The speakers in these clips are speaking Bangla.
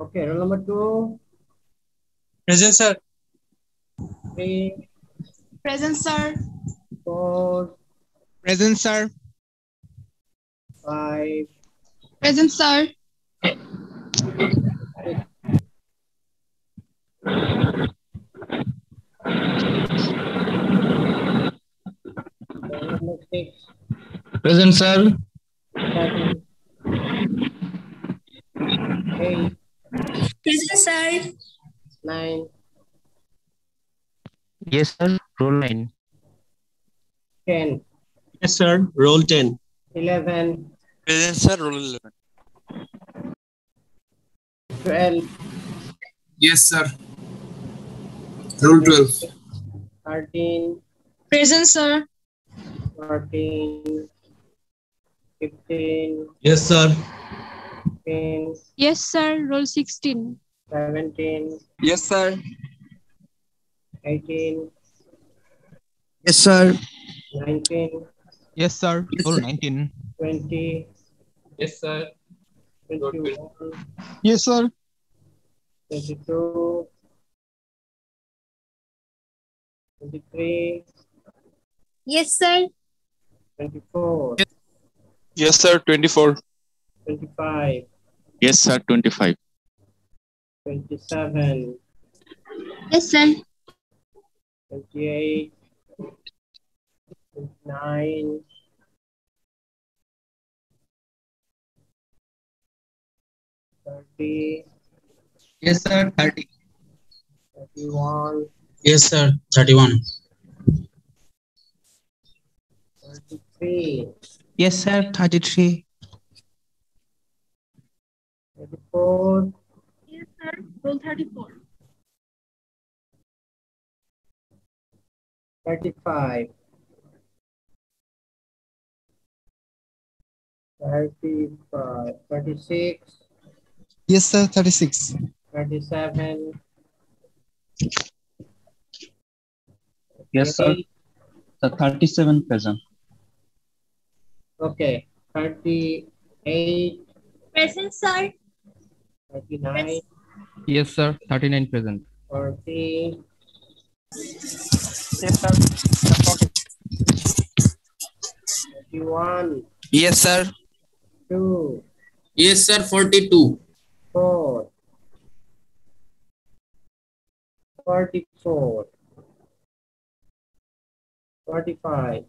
Okay, roll number 2. Present, sir. 3, Present, sir. 4, Present, sir. 5, Present, sir. 6. Roll number 6, Present, sir. 7, 8, Present, sir. 9, Yes, sir. Roll 9. 10, Yes, sir. Roll 10. 11, Present, sir. Roll 11. 12, Yes, sir. Roll 12. 13, Present, sir. 14, 15, Yes, sir. 16, Yes, sir. Roll 16. 17, Yes, sir. 18, Yes, sir. 19, Yes, sir. Roll 19. 20, Yes, sir. 21, Yes, sir. 22, 23, Yes, sir. 24, Yes, sir. 24. 25, Yes, sir. 25. 27, Yes, sir. 28, 29, 30, Yes, sir. 30. 31, Yes, sir. 31. 33, Yes, sir. 33. 34, Yes, sir. Roll 34. 35, 35, 36, Yes, sir. 36. 37, Yes, sir. 38, The 37 present. okay, 38, Present, sir. 39, Yes, sir. 39 present. 40, Yes, sir. 41, Yes, sir. 2, Yes, sir. 42. 4, 44, 45,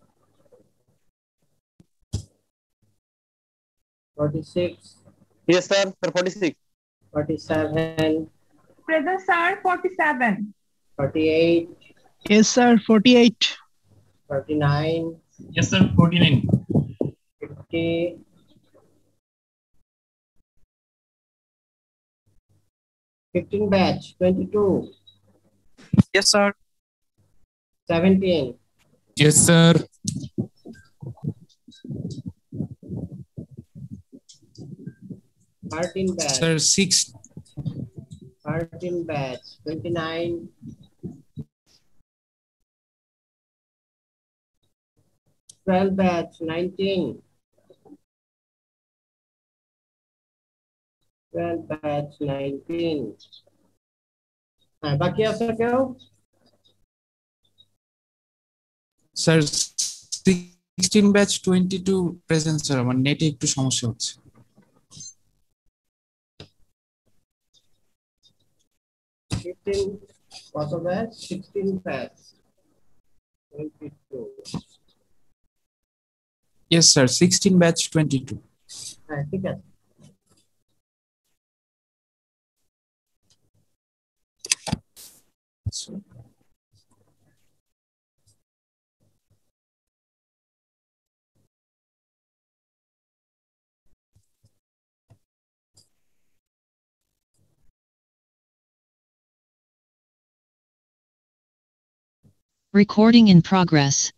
46, Yes, sir. 46. 47, Present, sir. 47. 48, Yes, sir. 48. 39, Yes, sir. 49. 50, 15 batch, 22, Yes, sir. 17, Yes, sir. 13 batch, Sir, 6. 13 batch, 29, 12 batch, 19, 12 batch, 19. বাকি আছে কেউ? Sir, 16 batch 22 present, sir. আমার নেটে একটু সমস্যা হচ্ছে। 15 কত batch? 16 batch, 22. Yes, sir. 16 batch 22. হ্যাঁ ঠিক আছে। Recording in progress.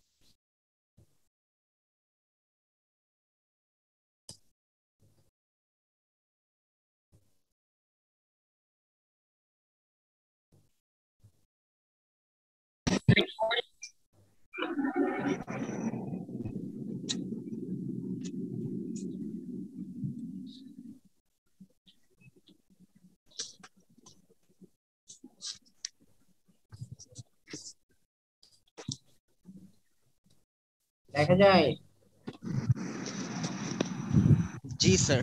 দেখা যায়? জি স্যার।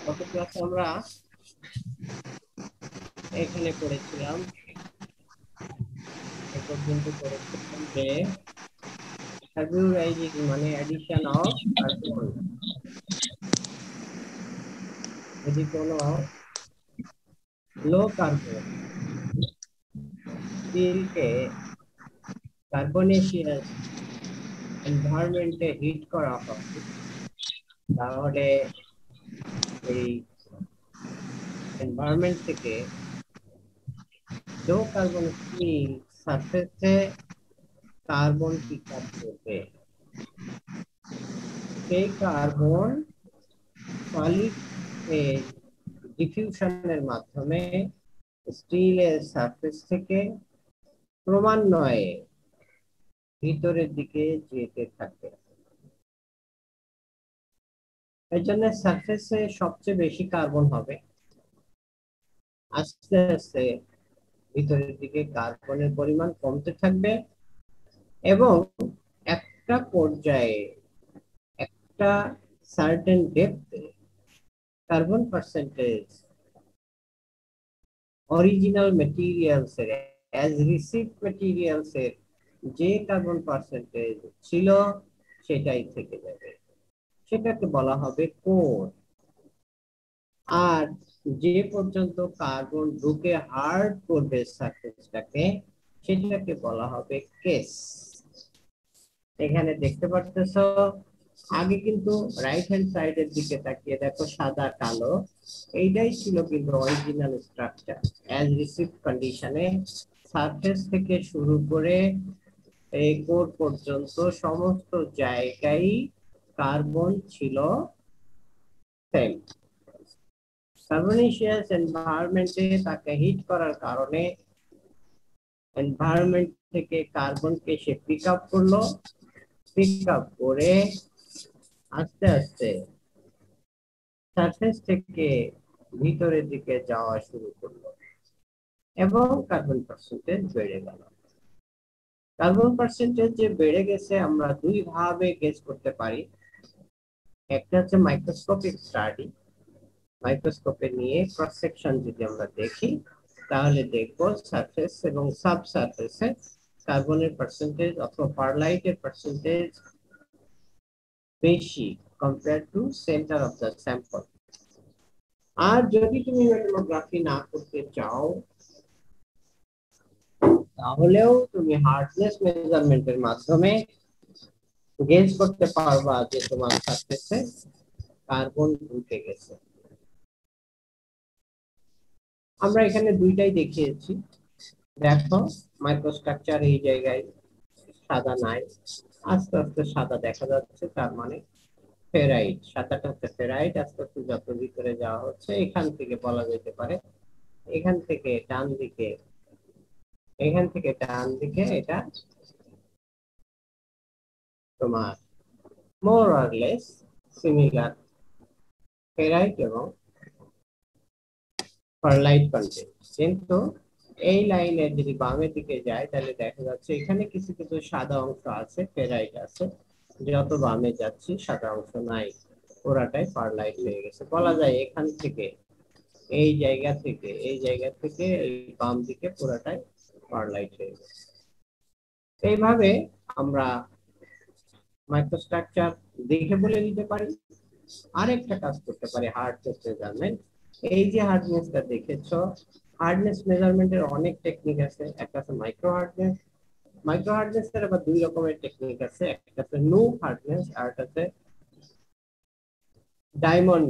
গত ক্লাসে আমরা এখানে পড়েছিলাম, এ পর্যন্ত পড়েছিলাম যে ফ্যাব্রিউরাইজিং মানে অ্যাডিশন অফ কার্বন। যদি কোনো লো কার্বন স্টিলকে কার্বনেশিয়াস এনভায়রনমেন্টে হিট করা হয়, তাহলে এই এনভায়রনমেন্ট থেকে লো কার্বন স্টিল সারফেসে কার্বন পিক আপ করবে। সেই কার্বন সলিড ফেজ ডিফিউশনের মাধ্যমে স্টিলের সারফেস থেকে ক্রমান্বয়ে ভিতরের দিকে যেতে থাকে। এর জন্য সারফেসে সবচেয়ে বেশি কার্বন হবে, আস্তে আস্তে ভিতরের দিকে কার্বনের পরিমাণ কমতে থাকবে এবং একটা পর্যায়ে একটা সার্টেন ডেপথে কার্বন পার্সেন্টেজ অরিজিনাল ম্যাটেরিয়ালস এর অ্যাজ রিসিভড ম্যাটেরিয়ালস এর যে কার্বন পার্সেন্টেজ ছিল সেটাই থেকে যাবে, সেটাকে বলা হবে কোর। আর যে পর্যন্ত কার্বন ঢুকে হার্ড করবে সারফেসটাকে সেটাকে বলা হবে কেস। এখানে দেখতে পারতেছো আগে কিন্তু রাইট হ্যান্ড সাইডের দিকে তাকিয়ে দেখো সাদা কালো, এইটাই ছিল কিন্তু অরিজিনাল স্ট্রাকচার। অ্যাজ রিসিভ কন্ডিশনে সারফেস থেকে শুরু করে এই কোর পর্যন্ত সমস্ত জায়গায় কার্বন ছিল সেম। কার্বনেশিয়াস এনভায়রনমেন্টে তাকে হিট করার কারণে এনভায়রনমেন্ট থেকে কার্বনকে সে পিক আপ করলো, পিক আপ করে আস্তে আস্তে সারফেস থেকে ভিতরের দিকে যাওয়া শুরু করলো এবং কার্বন পার্সেন্টেজ বেড়ে গেল। কার্বন পার্সেন্টেজ যে বেড়ে গেছে আমরা দুই ভাবে গেস করতে পারি। একটা হচ্ছে মাইক্রোস্কোপিক স্টাডি, মাইক্রোস্কোপে নিয়ে ক্রস সেকশন যদি আমরা দেখি তাহলে দেখব সারফেস এবং সাব সারফেসে কার্বনের পার্সেন্টেজ অথবা পারলাইটের পার্সেন্টেজ বেশি compare to centre of the sample. আর যদি তুমি মেটামোগ্রাফি না করতে চাও তাহলেও তুমি হার্ডনেস মেজারমেন্টের মাধ্যমে গেজ করতে পারবা যে তোমার সারফেসে কার্বন ঢুকে গেছে। আমরা এখানে দুইটাই দেখিয়েছি, দেখো মাইক্রোস্ট্রাকচার এই জায়গায় সাদা নাই, আস্তে আস্তে সাদা দেখা যাচ্ছে, তার মানে ফেরাইট। সাদাটা হচ্ছে ফেরাইট, আস্তে আস্তে যত ভিতরে যাওয়া হচ্ছে এখান থেকে বলা যেতে পারে এখান থেকে ডান দিকে, এখান থেকে ডান দিকে এটা তোমার more or less similar ferrite এবং পারলাইট কন্টেন্ট। কিন্তু এই লাইনের যদি বামের দিকে যায় তাহলে দেখা যাচ্ছে এখানে কিছু কিছু সাদা অংশ আছে, ফেরাইট আছে, যত বামে যাচ্ছি সাদা অংশ নাই, পুরাটাই পারলাইট হয়ে গেছে। বলা যায় এখান থেকে এই জায়গা থেকে এই জায়গা থেকে এই বাম দিকে পুরাটাই পারলাইট হয়ে গেছে। এইভাবে আমরা মাইক্রোস্ট্রাকচার দেখে বলে দিতে পারি। আরেকটা কাজ করতে পারি হার্ডনেস মেজারমেন্ট। এই যে হার্ডনেসটা দেখেছো, হার্ডনেস মেজারমেন্টের অনেক টেকনিক আছে। একটা আছে মাইক্রো হার্ডনেস, মাইক্রো হার্ডনেস এর আবার দুই রকমের টেকনিক আছে, একটা আছে নো হার্ডনেস আর একটা আছে diamond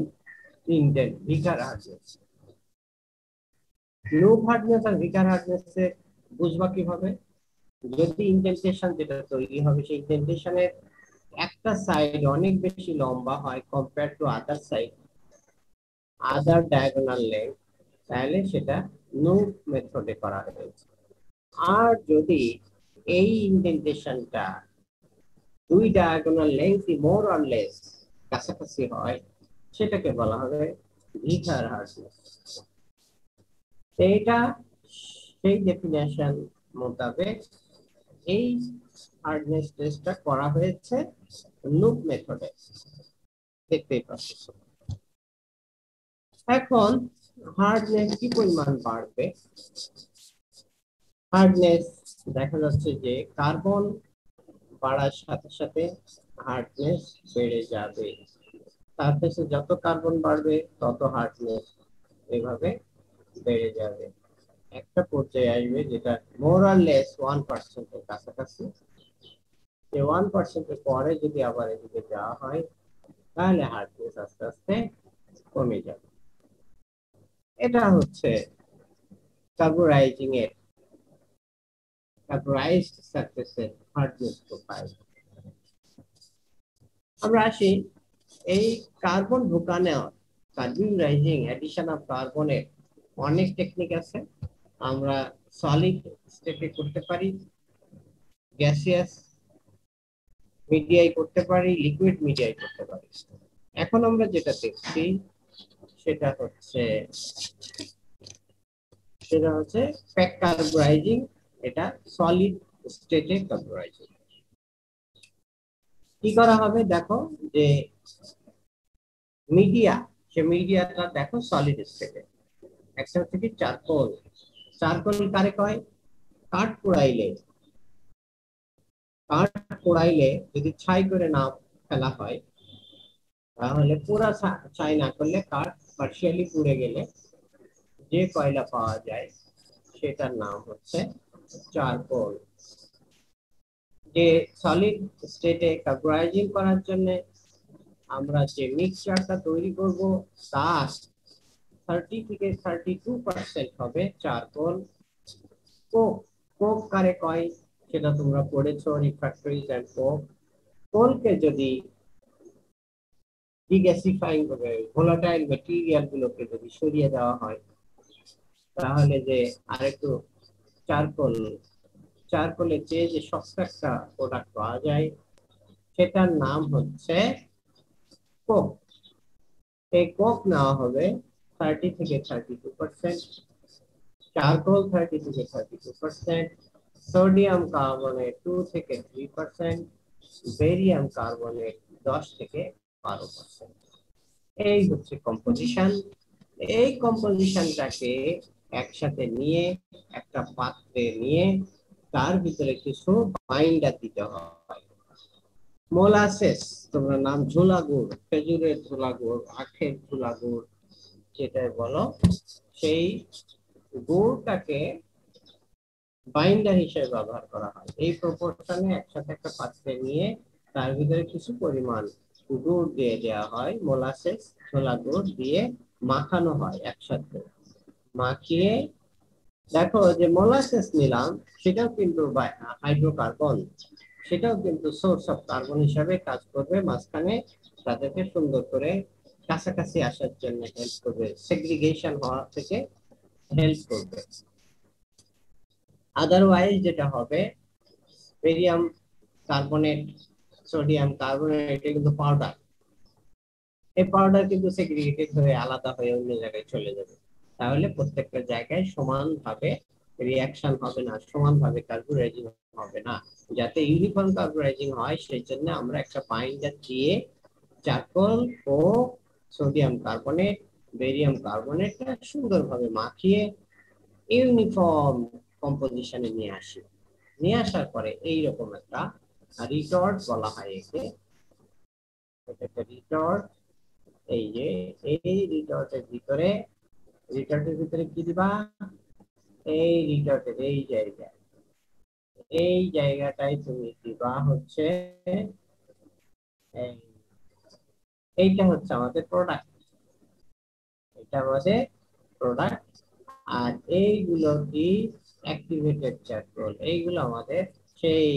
indent ভিকার hardness. No hardness আর ভিকার হার্ডনেস এ বুঝবা কিভাবে? যদি ইনডেন্টেশন যেটা তৈরি হবে সেই ইনডেন্টেশনের একটা সাইড অনেক বেশি লম্বা হয় compare to other side, other diagonal length, তাহলে সেটা নো মেথডে করা হয়েছে। আর যদি এই ইনডেন্টেশনটা দুই diagonal length more or less কাছাকাছি হয় সেটাকে বলা হবে ভিকার হার্ডনেস। এটা সেই ডেফিনেশন মোতাবেক এই হার্ডনেস টেস্টটা করা হয়েছে লুপ মেথডে, দেখতেই পাচ্ছ। এখন হার্ডনেস কি পরিমাণ বাড়বে? হার্ডনেস দেখা যাচ্ছে যে কার্বন বাড়ার সাথে সাথে হার্ডনেস বেড়ে যাবে। সারফেসে যত কার্বন বাড়বে তত হার্ডনেস এভাবে বেড়ে যাবে। একটা পর্যায়ে আসবে যেটা মোর অর লেস 1% এর কাছাকাছি। এই 1% এর পরে যদি আবার এদিকে যাওয়া হয় তাহলে হার্ডনেস আস্তে আস্তে কমে যাবে। এটা হচ্ছে কার্বোরাইজিং এর কার্বোরাইজড সারফেসের হার্ডনেস প্রোফাইল। আমরা আসি এই কার্বন ঢোকানো, কার্বোরাইজিং এডিশন অফ কার্বনের অনেক টেকনিক আছে। আমরা সলিড স্টেটে করতে পারি, গ্যাসিয়াস মিডিয়ায় করতে পারি, লিকুইড মিডিয়ায় করতে পারি। এখন আমরা যেটা দেখছি সেটা হচ্ছে প্যাক কার্বোরাইজিং, এটা সলিড স্টেটে কার্বোরাইজিং। কি করা হবে দেখো, যে মিডিয়া, সে মিডিয়াটা দেখো সলিড স্টেটে। একটা হচ্ছে কি চারকোল। চারকোল কারে কয়? কাঠ পোড়াইলে যদি ছাই করে না ফেলা হয়, তাহলে পুরা ছাই না করলে কাঠ পার্শিয়ালি পুড়ে গেলে যে কয়লা পাওয়া যায় সেটার নাম হচ্ছে চারকোল। যে সলিড স্টেটে কার্বোরাইজিং করার জন্য আমরা যে মিক্সচারটা তৈরি করব তার 30 থেকে 32% হবে চারকোল। কোক কারে কয় সেটা তোমরা পড়েছো, রিফ্র্যাক্টরিজ এন্ড কোক। কোলকে যদি ডিগ্যাসিফাইং করে ভোলাটাইল ম্যাটেরিয়াল গুলোকে যদি সরিয়ে দেওয়া হয় তাহলে যে আরেকটু চারকোলের যে শক্ত একটা প্রোডাক্ট পাওয়া যায় সেটার নাম হচ্ছে কোক। এই কোক নেওয়া হবে 30 থেকে 32%, চারকোল 30 থেকে 32%, সোডিয়াম কার্বনেট 2 থেকে 3%, বেরিয়াম কার্বনেট 10 থেকে 12%। এই হচ্ছে কম্পোজিশন। এই কম্পোজিশনটাকে একসাথে নিয়ে একটা পাত্রে নিয়ে তার ভিতরে কিছু বাইন্ডার দিতে হয়। মোলাসেস, তোমরা নাম ঝোলা গুড়, খেজুরের ঝোলা গুড়, আখের ঝোলা গুড় যেটাই বলো, সেই গুড়টাকে বাইন্ডার হিসেবে ব্যবহার করা হয়। এই প্রপোর্শনে একসাথে একটা পাত্রে নিয়ে তার ভিতরে কিছু পরিমাণ গুড় দিয়ে দেওয়া হয়, মোলাসেস ছোলা গুড় দিয়ে মাখানো হয় একসাথে। মাখিয়ে দেখো যে মোলাসেস নিলাম সেটাও কিন্তু হাইড্রোকার্বন, সেটাও কিন্তু সোর্স অফ কার্বন হিসাবে কাজ করবে, মাঝখানে তাদেরকে সুন্দর করে কাছাকাছি আসার জন্য হেল্প করবে, সেগ্রিগেশন হওয়া থেকে হেল্প করবে। আদারওয়াইজ যেটা হবে, বেরিয়াম কার্বনেট, সোডিয়াম কার্বনেট কিন্তু পাউডার, এই পাউডার কিন্তু সেগ্রিগেটেড হয়ে আলাদা হয়ে অন্য জায়গায় চলে যাবে। তাহলে প্রত্যেকটা জায়গায় সমানভাবে রিঅ্যাকশন হবে না, সমানভাবে কার্বোরাইজিং হবে না। যাতে ইউনিফর্ম কার্বোরাইজিং হয় সেই জন্য আমরা একটা বাইন্ডার দিয়ে চারকোল ও সোডিয়াম কার্বনেট, বেরিয়াম কার্বনেটটা সুন্দরভাবে মাখিয়ে ইউনিফর্ম কম্পোজিশনে নিয়ে আসি। নিয়ে আসার পরে এইরকম একটা রিটর্ট বলা হয় একে, একটা রিটর্ট। এই যে এই রিটর্টের ভিতরে কি দিবা, এই রিটর্টের এই জায়গাটাই তুমি দিবা হচ্ছে এইটা হচ্ছে আমাদের প্রোডাক্ট, এটা আমাদের প্রোডাক্ট। আর এইগুলো কি অ্যাক্টিভেটেড চারকোল, এইগুলো আমাদের সেই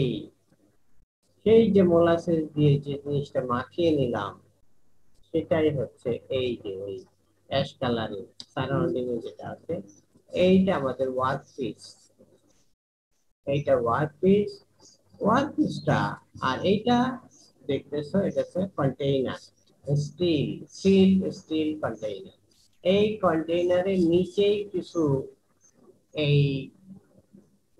যে মোলাসেস দিয়ে যে জিনিসটা মাখিয়ে নিলাম সেটাই হচ্ছে এই যে ওই অ্যাশ কালারের সারাউন্ডিং এ যেটা আছে, এইটা আমাদের ওয়ার্ক পিস, এইটা ওয়ার্ক পিসটা। আর এইটা দেখতেছো এটা হচ্ছে কন্টেইনার, স্টিল কন্টেইনার। এই কন্টেইনারের নিচেই কিছু এই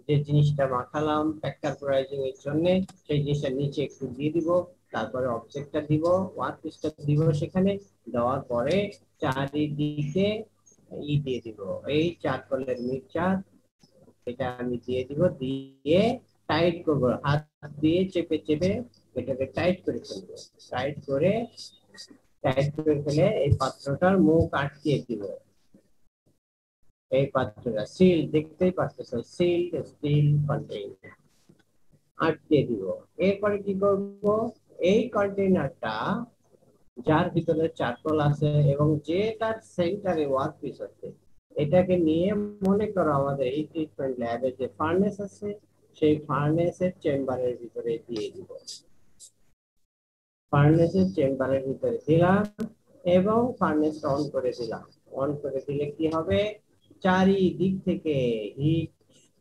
যে জিনিসটা মাখালাম ফ্যাক্টরাইজিং এর জন্য, সেই জিনিসটা নিচে একটু দিয়ে দিব, তারপরে অবজেক্টটা দিব, ওয়ার্কপিসটা দিব, সেখানে দেওয়ার পরে চারিদিকে দিয়ে দিব, এই চারকোলের মিক্সচার এটা আমি দিয়ে দিব, দিয়ে টাইট করব, হাত দিয়ে চেপে চেপে এটাকে টাইট করে ফেলবো, টাইট করে ফেলে এই পাত্রটার মুখ আটকিয়ে দিব। এই পাত্রটা সিল, দেখতেই পাচ্ছেন সিল স্টিল কন্টেইনার আটকে দিব। এরপরে কি করব, এই কন্টেইনারটা যার ভিতরে চারকোল আছে এবং যে তার সেন্টারে ওয়ার্কপিস আছে, এটাকে নিয়ে মনে করো আমাদের এই ট্রিটমেন্ট ল্যাবে যে ফার্নেস আছে, সেই ফার্নেসের চেম্বারের ভিতরে দিয়ে দিব। ফার্নেসের চেম্বারের ভিতরে দিলাম এবং ফার্নেস অন করে দিলাম। অন করে দিলে কি হবে, চারিদিক থেকে হিট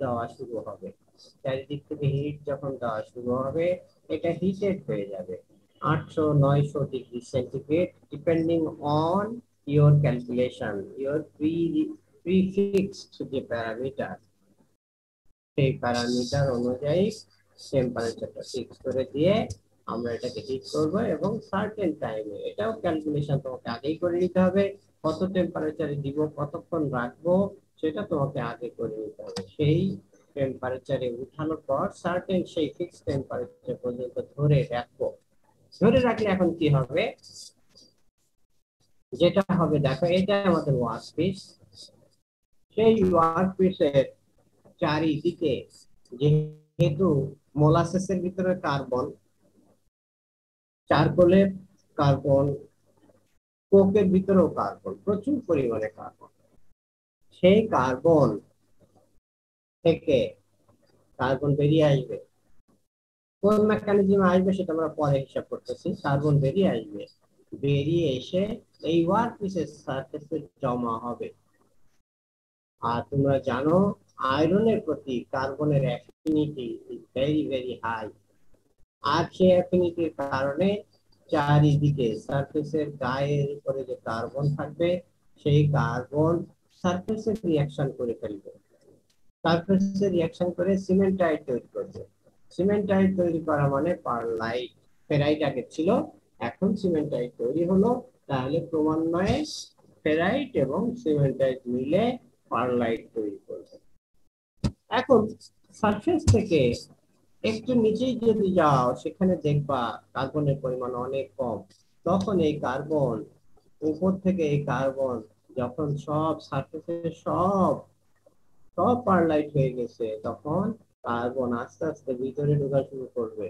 দেওয়া শুরু হবে। চারিদিক থেকে হিট যখন দেওয়া শুরু হবে, এটা হিটেড হয়ে যাবে 800-900 degree centigrade, depending on your calculation, your prefixed যে প্যারামিটার, সেই প্যারামিটার অনুযায়ী টেম্পারেচারটা ফিক্স করে দিয়ে আমরা এটাকে হিট করব এবং সার্টেন টাইমে, এটাও ক্যালকুলেশন তোমাকে আগেই করে নিতে হবে, কত টেম্পারেচারে দিব, কতক্ষণ রাখবো, সেটা তোমাকে আগে করে নিতে হবে। সেই টেম্পারেচারে উঠানোর পর সার্টেন সেই ফিক্সড টেম্পারেচার পর্যন্ত ধরে রাখবো। ধরে রাখলে এখন কি হবে, যেটা হবে দেখো, এটা আমাদের ওয়ার্কপিস। সেই ওয়ার্কপিসের চারিদিকে যেহেতু মোলাসেসের ভিতরে কার্বন, চারকোলের কার্বন, কোকের ভিতরেও কার্বন, প্রচুর পরিমাণে কার্বন, সেই কার্বন থেকে কার্বন বেরিয়ে আসবে। কোন মেকানিজমে আসবে সেটা আমরা পরে হিসাব করতেছি। কার্বন বেরিয়ে আসবে, বেরিয়ে এসে এই ওয়ার্কপিসের সারফেসে জমা হবে। আর তোমরা জানো আয়রনের প্রতি কার্বনের affinity is very very high. আর সেই অ্যাফিনিটির কারণে চারিদিকে সারফেসের গায়ের উপরে যে কার্বন থাকবে, সেই কার্বন সারফেসে রিয়াকশন করে ফেলবে, সারফেসে রিয়াকশন করে সিমেন্টাইট তৈরি করবে। সিমেন্টাইট তৈরি করা মানে পারলাইট, ফেরাইট আগে ছিল, এখন সিমেন্টাইট তৈরি হলো। তাহলে ক্রমান্বয়ে ফেরাইট এবং সিমেন্টাইট মিলে পারলাইট তৈরি করবে। এখন সারফেস থেকে একটু নিচেই যদি যাও, সেখানে দেখবা কার্বনের পরিমাণ অনেক কম। তখন এই কার্বন, উপর থেকে এই কার্বন যখন সব সারফেসে সব সব পারলাইট হয়ে গেছে, তখন কার্বন আস্তে আস্তে ভিতরে ঢোকা শুরু করবে।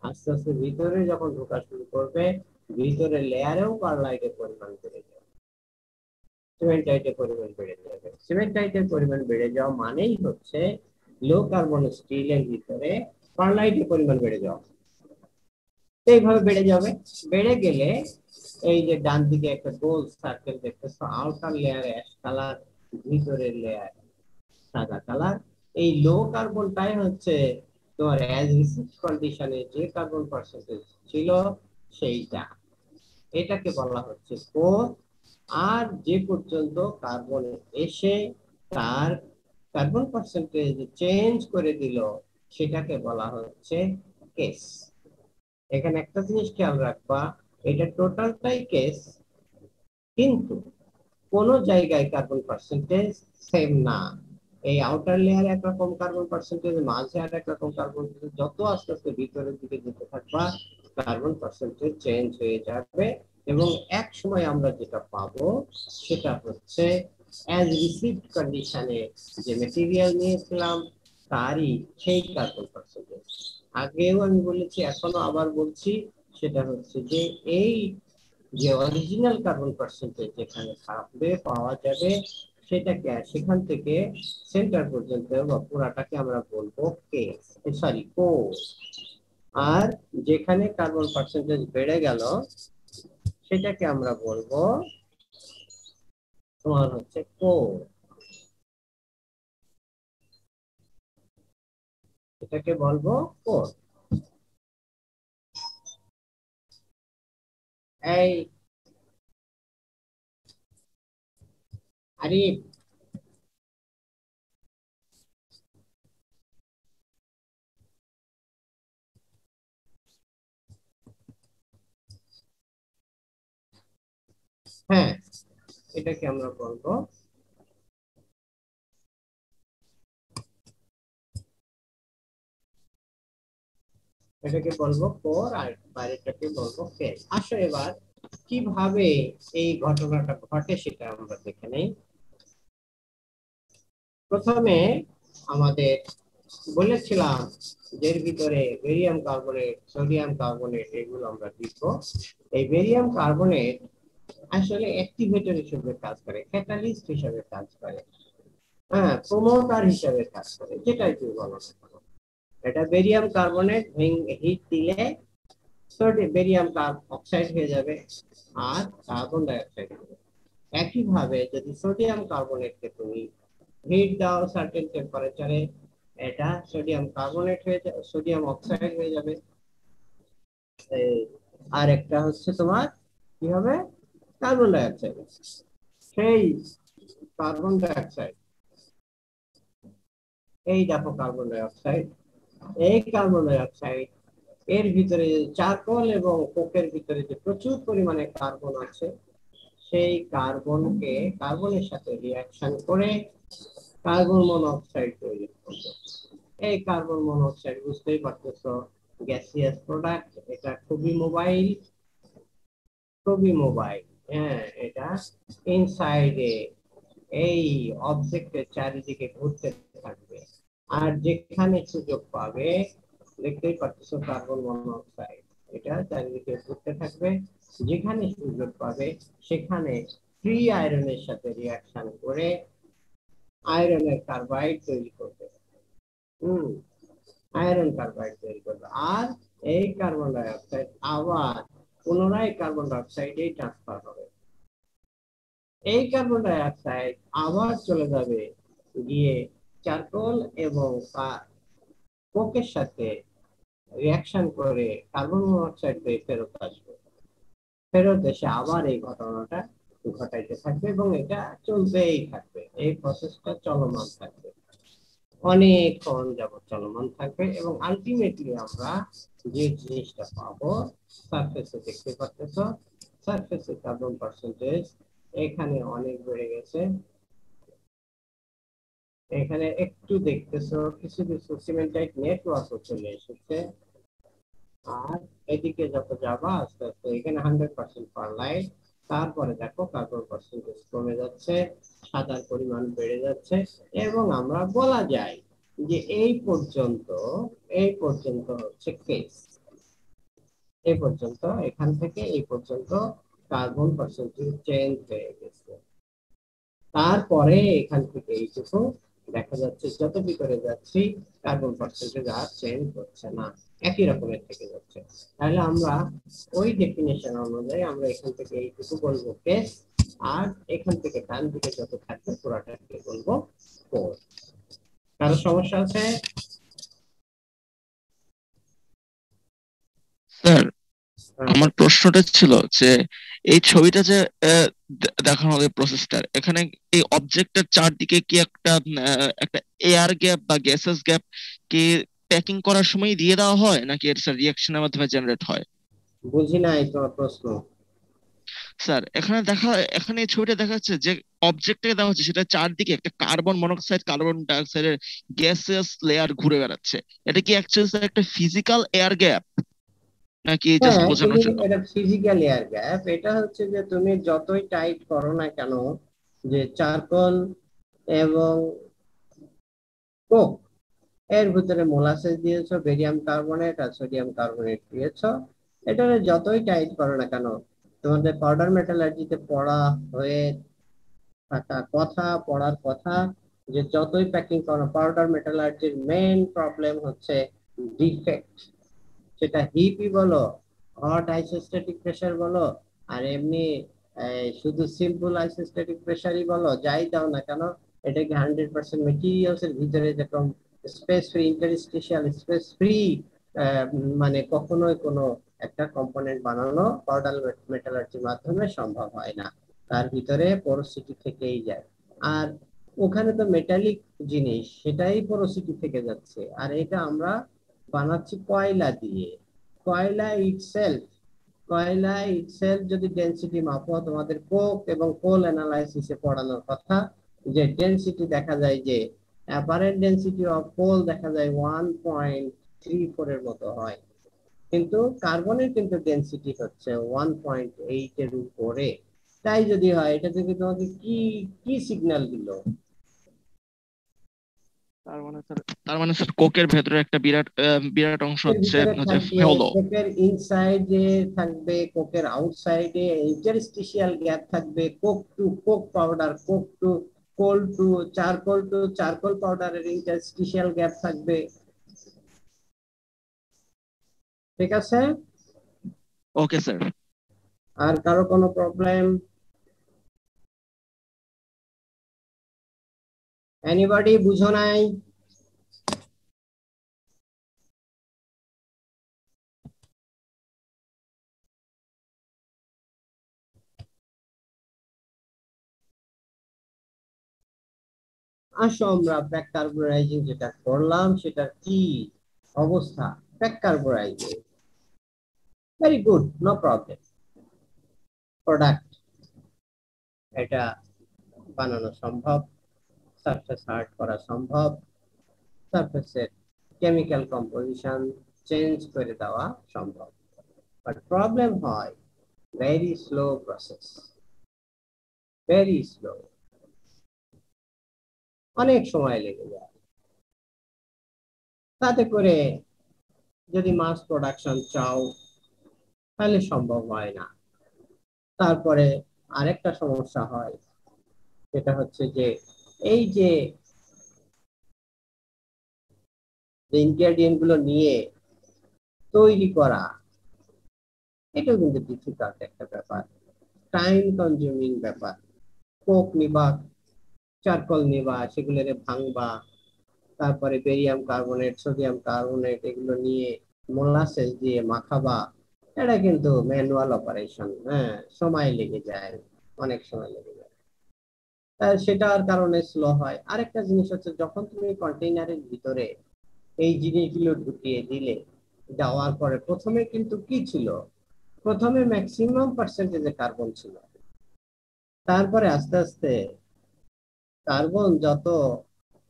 আস্তে আস্তে ভিতরে যখন ঢোকা শুরু করবে, ভিতরে লেয়ারেও পারলাইটের পরিমাণ বেড়ে যাবে, সিমেন্টাইটের পরিমাণ বেড়ে যাবে। সিমেন্টাইটের পরিমাণ বেড়ে যাওয়া মানেই হচ্ছে লো কার্বন স্টিলের ভিতরে পারলাইটের পরিমাণ বেড়ে যাওয়া। এইভাবে বেড়ে যাবে, বেড়ে গেলে এই যে ডান দিকে একটা গোল সার্কেল দেখতেছো, আউটার লেয়ার অ্যাশ কালার, ভিতরের লেয়ার সাদা কালার। এই লো কার্বনটাই হচ্ছে তোমার অ্যাজ রিসিভ কন্ডিশনে যে কার্বন পার্সেন্টেজ ছিল সেইটা, এটাকে বলা হচ্ছে কোর। আর যে পর্যন্ত কার্বন এসে তার কার্বন পার্সেন্টেজ চেঞ্জ করে দিল, সেটাকে বলা হচ্ছে কেস। এখানে একটা জিনিস খেয়াল রাখবা, এটা টোটালটাই কেস, কিন্তু কোন জায়গায় কার্বন পার্সেন্টেজ সেম না। এই আউটার লেয়ারে একরকম কার্বন পার্সেন্টেজ, মাঝে আর একরকম কার্বন, যত আস্তে আস্তে ভিতরের দিকে যেতে থাকবা কার্বন পার্সেন্টেজ চেঞ্জ হয়ে যাবে এবং এক সময় আমরা যেটা পাবো সেটা হচ্ছে অ্যাজ রিসিভড কন্ডিশনে যে মেটেরিয়াল নিয়েছিলাম তারই সেই কার্বন পার্সেন্টেজ। আগেও আমি বলেছি, এখনো আবার বলছি, সেটা হচ্ছে যে এই যে অরিজিনাল কার্বন পার্সেন্টেজ যেখানে থাকবে পাওয়া যাবে, সেটাকে সেখান থেকে সেন্টার পর্যন্ত বা পুরাটাকে আমরা বলবো কেস, সরি কোর। আর যেখানে কার্বন পার্সেন্টেজ বেড়ে গেল সেটাকে আমরা বলবো তোমার হচ্ছে কোর, এটাকে বলবো কোর। এই আরিফ, হ্যাঁ, এটাকে আমরা বলবো কোর, আর বাইরেটাকে বলবো কেস। আসো এবার কিভাবে এই ঘটনাটা ঘটে সেটা আমরা দেখে নেই। প্রথমে আমাদের বলেছিলাম যে এর ভিতরে বেরিয়াম কার্বনেট, সোডিয়াম কার্বনেট এগুলো আমরা দিব। এই বেরিয়াম কার্বনেট আসলে অ্যাক্টিভেটর হিসেবে কাজ করে, ক্যাটালিস্ট হিসেবে কাজ করে, হ্যাঁ, প্রমোটার হিসেবে কাজ করে, যেটাই তুই বলো না কেন। এটা বেরিয়াম কার্বনেট হিট দিলে বেরিয়াম অক্সাইড হয়ে যাবে আর কার্বন ডাই অক্সাইড হবে। একইভাবে যদি সোডিয়াম কার্বনেটকে তুমি হিট দাও সার্টেন টেম্পারেচারে, এটা সোডিয়াম কার্বনেট হয়ে যাবে, সোডিয়াম অক্সাইড হয়ে যাবে। আর একটা হচ্ছে তোমার কি হবে, কার্বন ডাই অক্সাইড। সেই কার্বন ডাই অক্সাইড, এই দেখো কার্বন ডাই অক্সাইড, এই কার্বন ডাই অক্সাইড এর ভিতরে চারকোল এবং কোকের ভিতরে যে প্রচুর পরিমাণে কার্বন আছে, সেই কার্বনকে কার্বনের সাথে রিঅ্যাকশন করে কার্বন মনোক্সাইড তৈরি করবে। এই কার্বন মনোক্সাইড বুঝতেই পারতেছো গ্যাসিয়াস প্রোডাক্ট, এটা খুবই মোবাইল, হ্যাঁ, এটা ইনসাইডে এই অবজেক্টের চারিদিকে ঘুরতে থাকবে, আর যেখানে সুযোগ পাবে, দেখতেই পাচ্ছো কার্বন মনোক্সাইড এটা চারিদিকে ঘুরতে থাকবে, যেখানে সুযোগ পাবে সেখানে ফ্রি আয়রনের সাথে রিঅ্যাকশন করে আয়রনের কার্বাইড তৈরি করবে। আয়রন কার্বাইড তৈরি করবে, আর এই কার্বন ডাই অক্সাইড আবার পুনরায় কার্বন ডাই অক্সাইডে ট্রান্সফার হবে। এই কার্বন ডাই অক্সাইড আবার চলে যাবে গিয়ে চারকোল এবং কোকের সাথে রিঅ্যাকশন করে কার্বন মনোক্সাইড হয়ে ফেরত আসবে। ফেরত এসে আবার এই ঘটনাটা ঘটাইতে থাকবে এবং এটা চলতেই থাকবে, এই প্রসেসটা চলমান থাকবে, অনেকক্ষণ যাবত চলমান থাকবে এবং আলটিমেটলি আমরা যে জিনিসটা পাবো, সারফেসে দেখতে পাচ্ছ, সারফেসে কার্বন পার্সেন্টেজ এখানে অনেক বেড়ে গেছে, এখানে একটু দেখতেছো কিছু কিছু সিমেন্টাইট নেটওয়ার্কও চলে এসেছে, আর এদিকে যত যাবা আস্তে আস্তে এখানে 100% পারলাইট, তারপরে দেখো কার্বন পার্সেন্টেজ কমে যাচ্ছে, সাদার পরিমাণ বেড়ে যাচ্ছে, এবং আমরা বলা যায় যে এই পর্যন্ত হচ্ছে কেস, এই পর্যন্ত, এখান থেকে এই পর্যন্ত কার্বন পার্সেন্টেজ চেঞ্জ হয়ে গেছে। তারপরে এখান থেকে এইটুকু দেখা যাচ্ছে যত ভিতরে যাচ্ছি কার্বন পার্সেন্টেজ আর চেঞ্জ হচ্ছে না, একই রকমের থেকে যাচ্ছে। তাহলে আমরা ওই ডেফিনেশন অনুযায়ী আমরা এখান থেকে এইটুকু বলবো কেস, আর এখান থেকে ডান দিকে যত থাকবে পুরোটাকে বলবো কোর। কারো সমস্যা আছে? স্যার, আমার প্রশ্নটা ছিল যে এই ছবিটা যে দেখানো হলো প্রসেসটার, এখানে এই অবজেক্টের চারদিকে কি একটা এয়ার গ্যাপ বা গ্যাসেস গ্যাপ কি প্যাকিং করার সময় দিয়ে দেওয়া হয়, নাকি এর স্যার রিঅ্যাকশনের মাধ্যমে জেনারেট হয়? বুঝি নাই তোমার প্রশ্ন। স্যার এখানে এই ছবিটা দেখা যাচ্ছে যে অবজেক্টটাকে দেওয়া হচ্ছে, সেটা চারদিকে একটা কার্বন মনোক্সাইড কার্বন ডাইঅক্সাইডের গ্যাসেস লেয়ার ঘুরে বেড়াচ্ছে। এটা কি অ্যাকচুয়ালি স্যার একটা ফিজিক্যাল এয়ার গ্যাপ, নাকি জাস্ট হ্যাঁ, বোঝানোর জন্য? এটা ফিজিক্যাল এয়ার গ্যাপ। এটা হচ্ছে যে তুমি যতই টাইট করো না কেন, যে চারকোল এবং কোক এর ভিতরে মোলাসেস দিয়েছো, বেরিয়াম কার্বনেট আর সোডিয়াম কার্বনেট দিয়েছো, এটা যতই টাইট করো না কেন, তোমাদের পাউডার মেটালার্জিতে হয়ে পড়ার কথা যে যতই প্যাকিং করো, পাউডার মেটালার্জির মেইন প্রবলেম হচ্ছে ডিফেক্ট, সেটা হিপই বলো, হট আইসোস্ট্যাটিক প্রেসার বলো, আর এমনি শুধু সিম্পল আইসোস্ট্যাটিক প্রেসারই বলো, যাই দাও না কেন, এটাকে 100% মেটেরিয়ালস এর ভিতরে যেরকম space free, interstitial space free, মানে কখনোই কোনো একটা কম্পোনেন্ট বানানো পাউডার মেটালার্জির মাধ্যমে সম্ভব হয় না, তার ভিতরে পোরোসিটি থেকেই যায়। আর ওখানে তো মেটালিক জিনিস, সেটাই পোরোসিটি থেকে যাচ্ছে, আর এটা আমরা বানাচ্ছি কয়লা দিয়ে। কয়লা ইটসেলফ কয়লা ইটসেলফ যদি ডেনসিটি মাপো, তোমাদের কোক এবং কোল অ্যানালাইসিসে পড়ানোর কথা, যে ডেনসিটি দেখা যায় যে অ্যাপারেন্ট ডেনসিটি অফ কোল দেখা যায় 1.34 এর মতো হয়, কিন্তু কার্বনের কিন্তু ডেনসিটি হচ্ছে 1.8 এর উপরে। তাই যদি হয়, এটা থেকে তোমাকে কি কি সিগন্যাল দিল? তার মানে স্যার কোকের ভেতরে একটা বিরাট অংশ এর হচ্ছে ভিতরে যে থাকবে হলো। কোকের ইনসাইডে থাকবে, কোকের আউটসাইডে ইন্টারস্টিশিয়াল গ্যাপ থাকবে, coke to coke powder, coke to coal to charcoal পাউডারের ইন্টারস্টিশিয়াল গ্যাপ থাকবে। ঠিক আছে? Okay sir. আর কারো কোনো প্রবলেম? এনিবডি বুঝো নাই? আসো আমরা ব্যাক কার্বোরাইজিং যেটা করলাম সেটা কি অবস্থা। Back carburising very good, no problem. Product এটা বানানো সম্ভব, সারফেস হার্ড করা সম্ভব, সারফেসের কেমিক্যাল কম্পোজিশন চেঞ্জ করে দেওয়া সম্ভব, বাট প্রবলেম হয় very slow process, very slow, অনেক সময় লেগে যায়। তাতে করে যদি মাস প্রোডাকশন চাও তাহলে সম্ভব হয় না। তারপরে আরেকটা সমস্যা হয়, সেটা হচ্ছে যে এই যে ইনগ্রেডিয়েন্ট গুলো নিয়ে তৈরি করা, এটাও কিন্তু ডিফিকাল্ট একটা ব্যাপার, টাইম কনজিউমিং ব্যাপার। কোক নিবা, চারকোল নিবা, সেগুলোরে ভাঙবা, তারপরে বেরিয়াম কার্বনেট, সোডিয়াম কার্বনেট এগুলো নিয়ে মোলাসেস দিয়ে মাখাবা, এটা কিন্তু ম্যানুয়াল অপারেশন। হ্যাঁ, সময় লেগে যায়, অনেক সময় লেগে যায়। সেটার কারণে স্লো হয়। আরেকটা জিনিস হচ্ছে, যখন তুমি কন্টেইনারের ভিতরে এই জিনিসগুলো ঢুকিয়ে দিলে, দেওয়ার পরে প্রথমে কিন্তু কি ছিল, প্রথমে ম্যাক্সিমাম পার্সেন্টেজে কার্বন ছিল, তারপরে আস্তে আস্তে কার্বন যত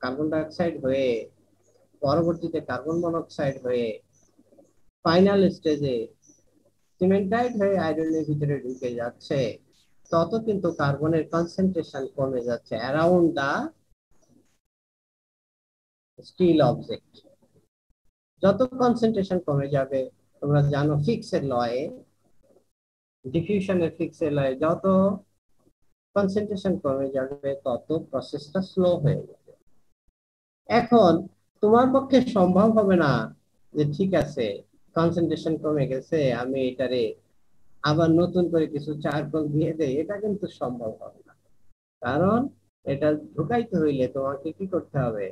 কার্বন ডাইঅক্সাইড হয়ে, পরবর্তীতে কার্বন মনোক্সাইড হয়ে, ফাইনাল স্টেজে সিমেন্টাইট হয়ে আয়রনের ভিতরে ঢুকে যাচ্ছে, তত কিন্তু কার্বনের কনসেন্ট্রেশন কমে যাচ্ছে অ্যারাউন্ড দা স্টিল অবজেক্ট। যত কনসেন্ট্রেশন কমে যাবে, তোমরা জানো ফিক্সের লয়ে, ডিফিউশনের ফিক্সের লয়ে, যত কনসেন্ট্রেশন কমে যাবে তত প্রসেসটা স্লো হয়ে যাবে। এখন তোমার পক্ষে সম্ভব হবে না যে ঠিক আছে কনসেন্ট্রেশন কমে গেছে, আমি এটারে আবার নতুন করে কিছু চারকোল দিয়ে দেই, এটা কিন্তু সম্ভব হবে না। কারণ এটা ঢুকাইতে হইলে তোমাকে কি করতে হবে,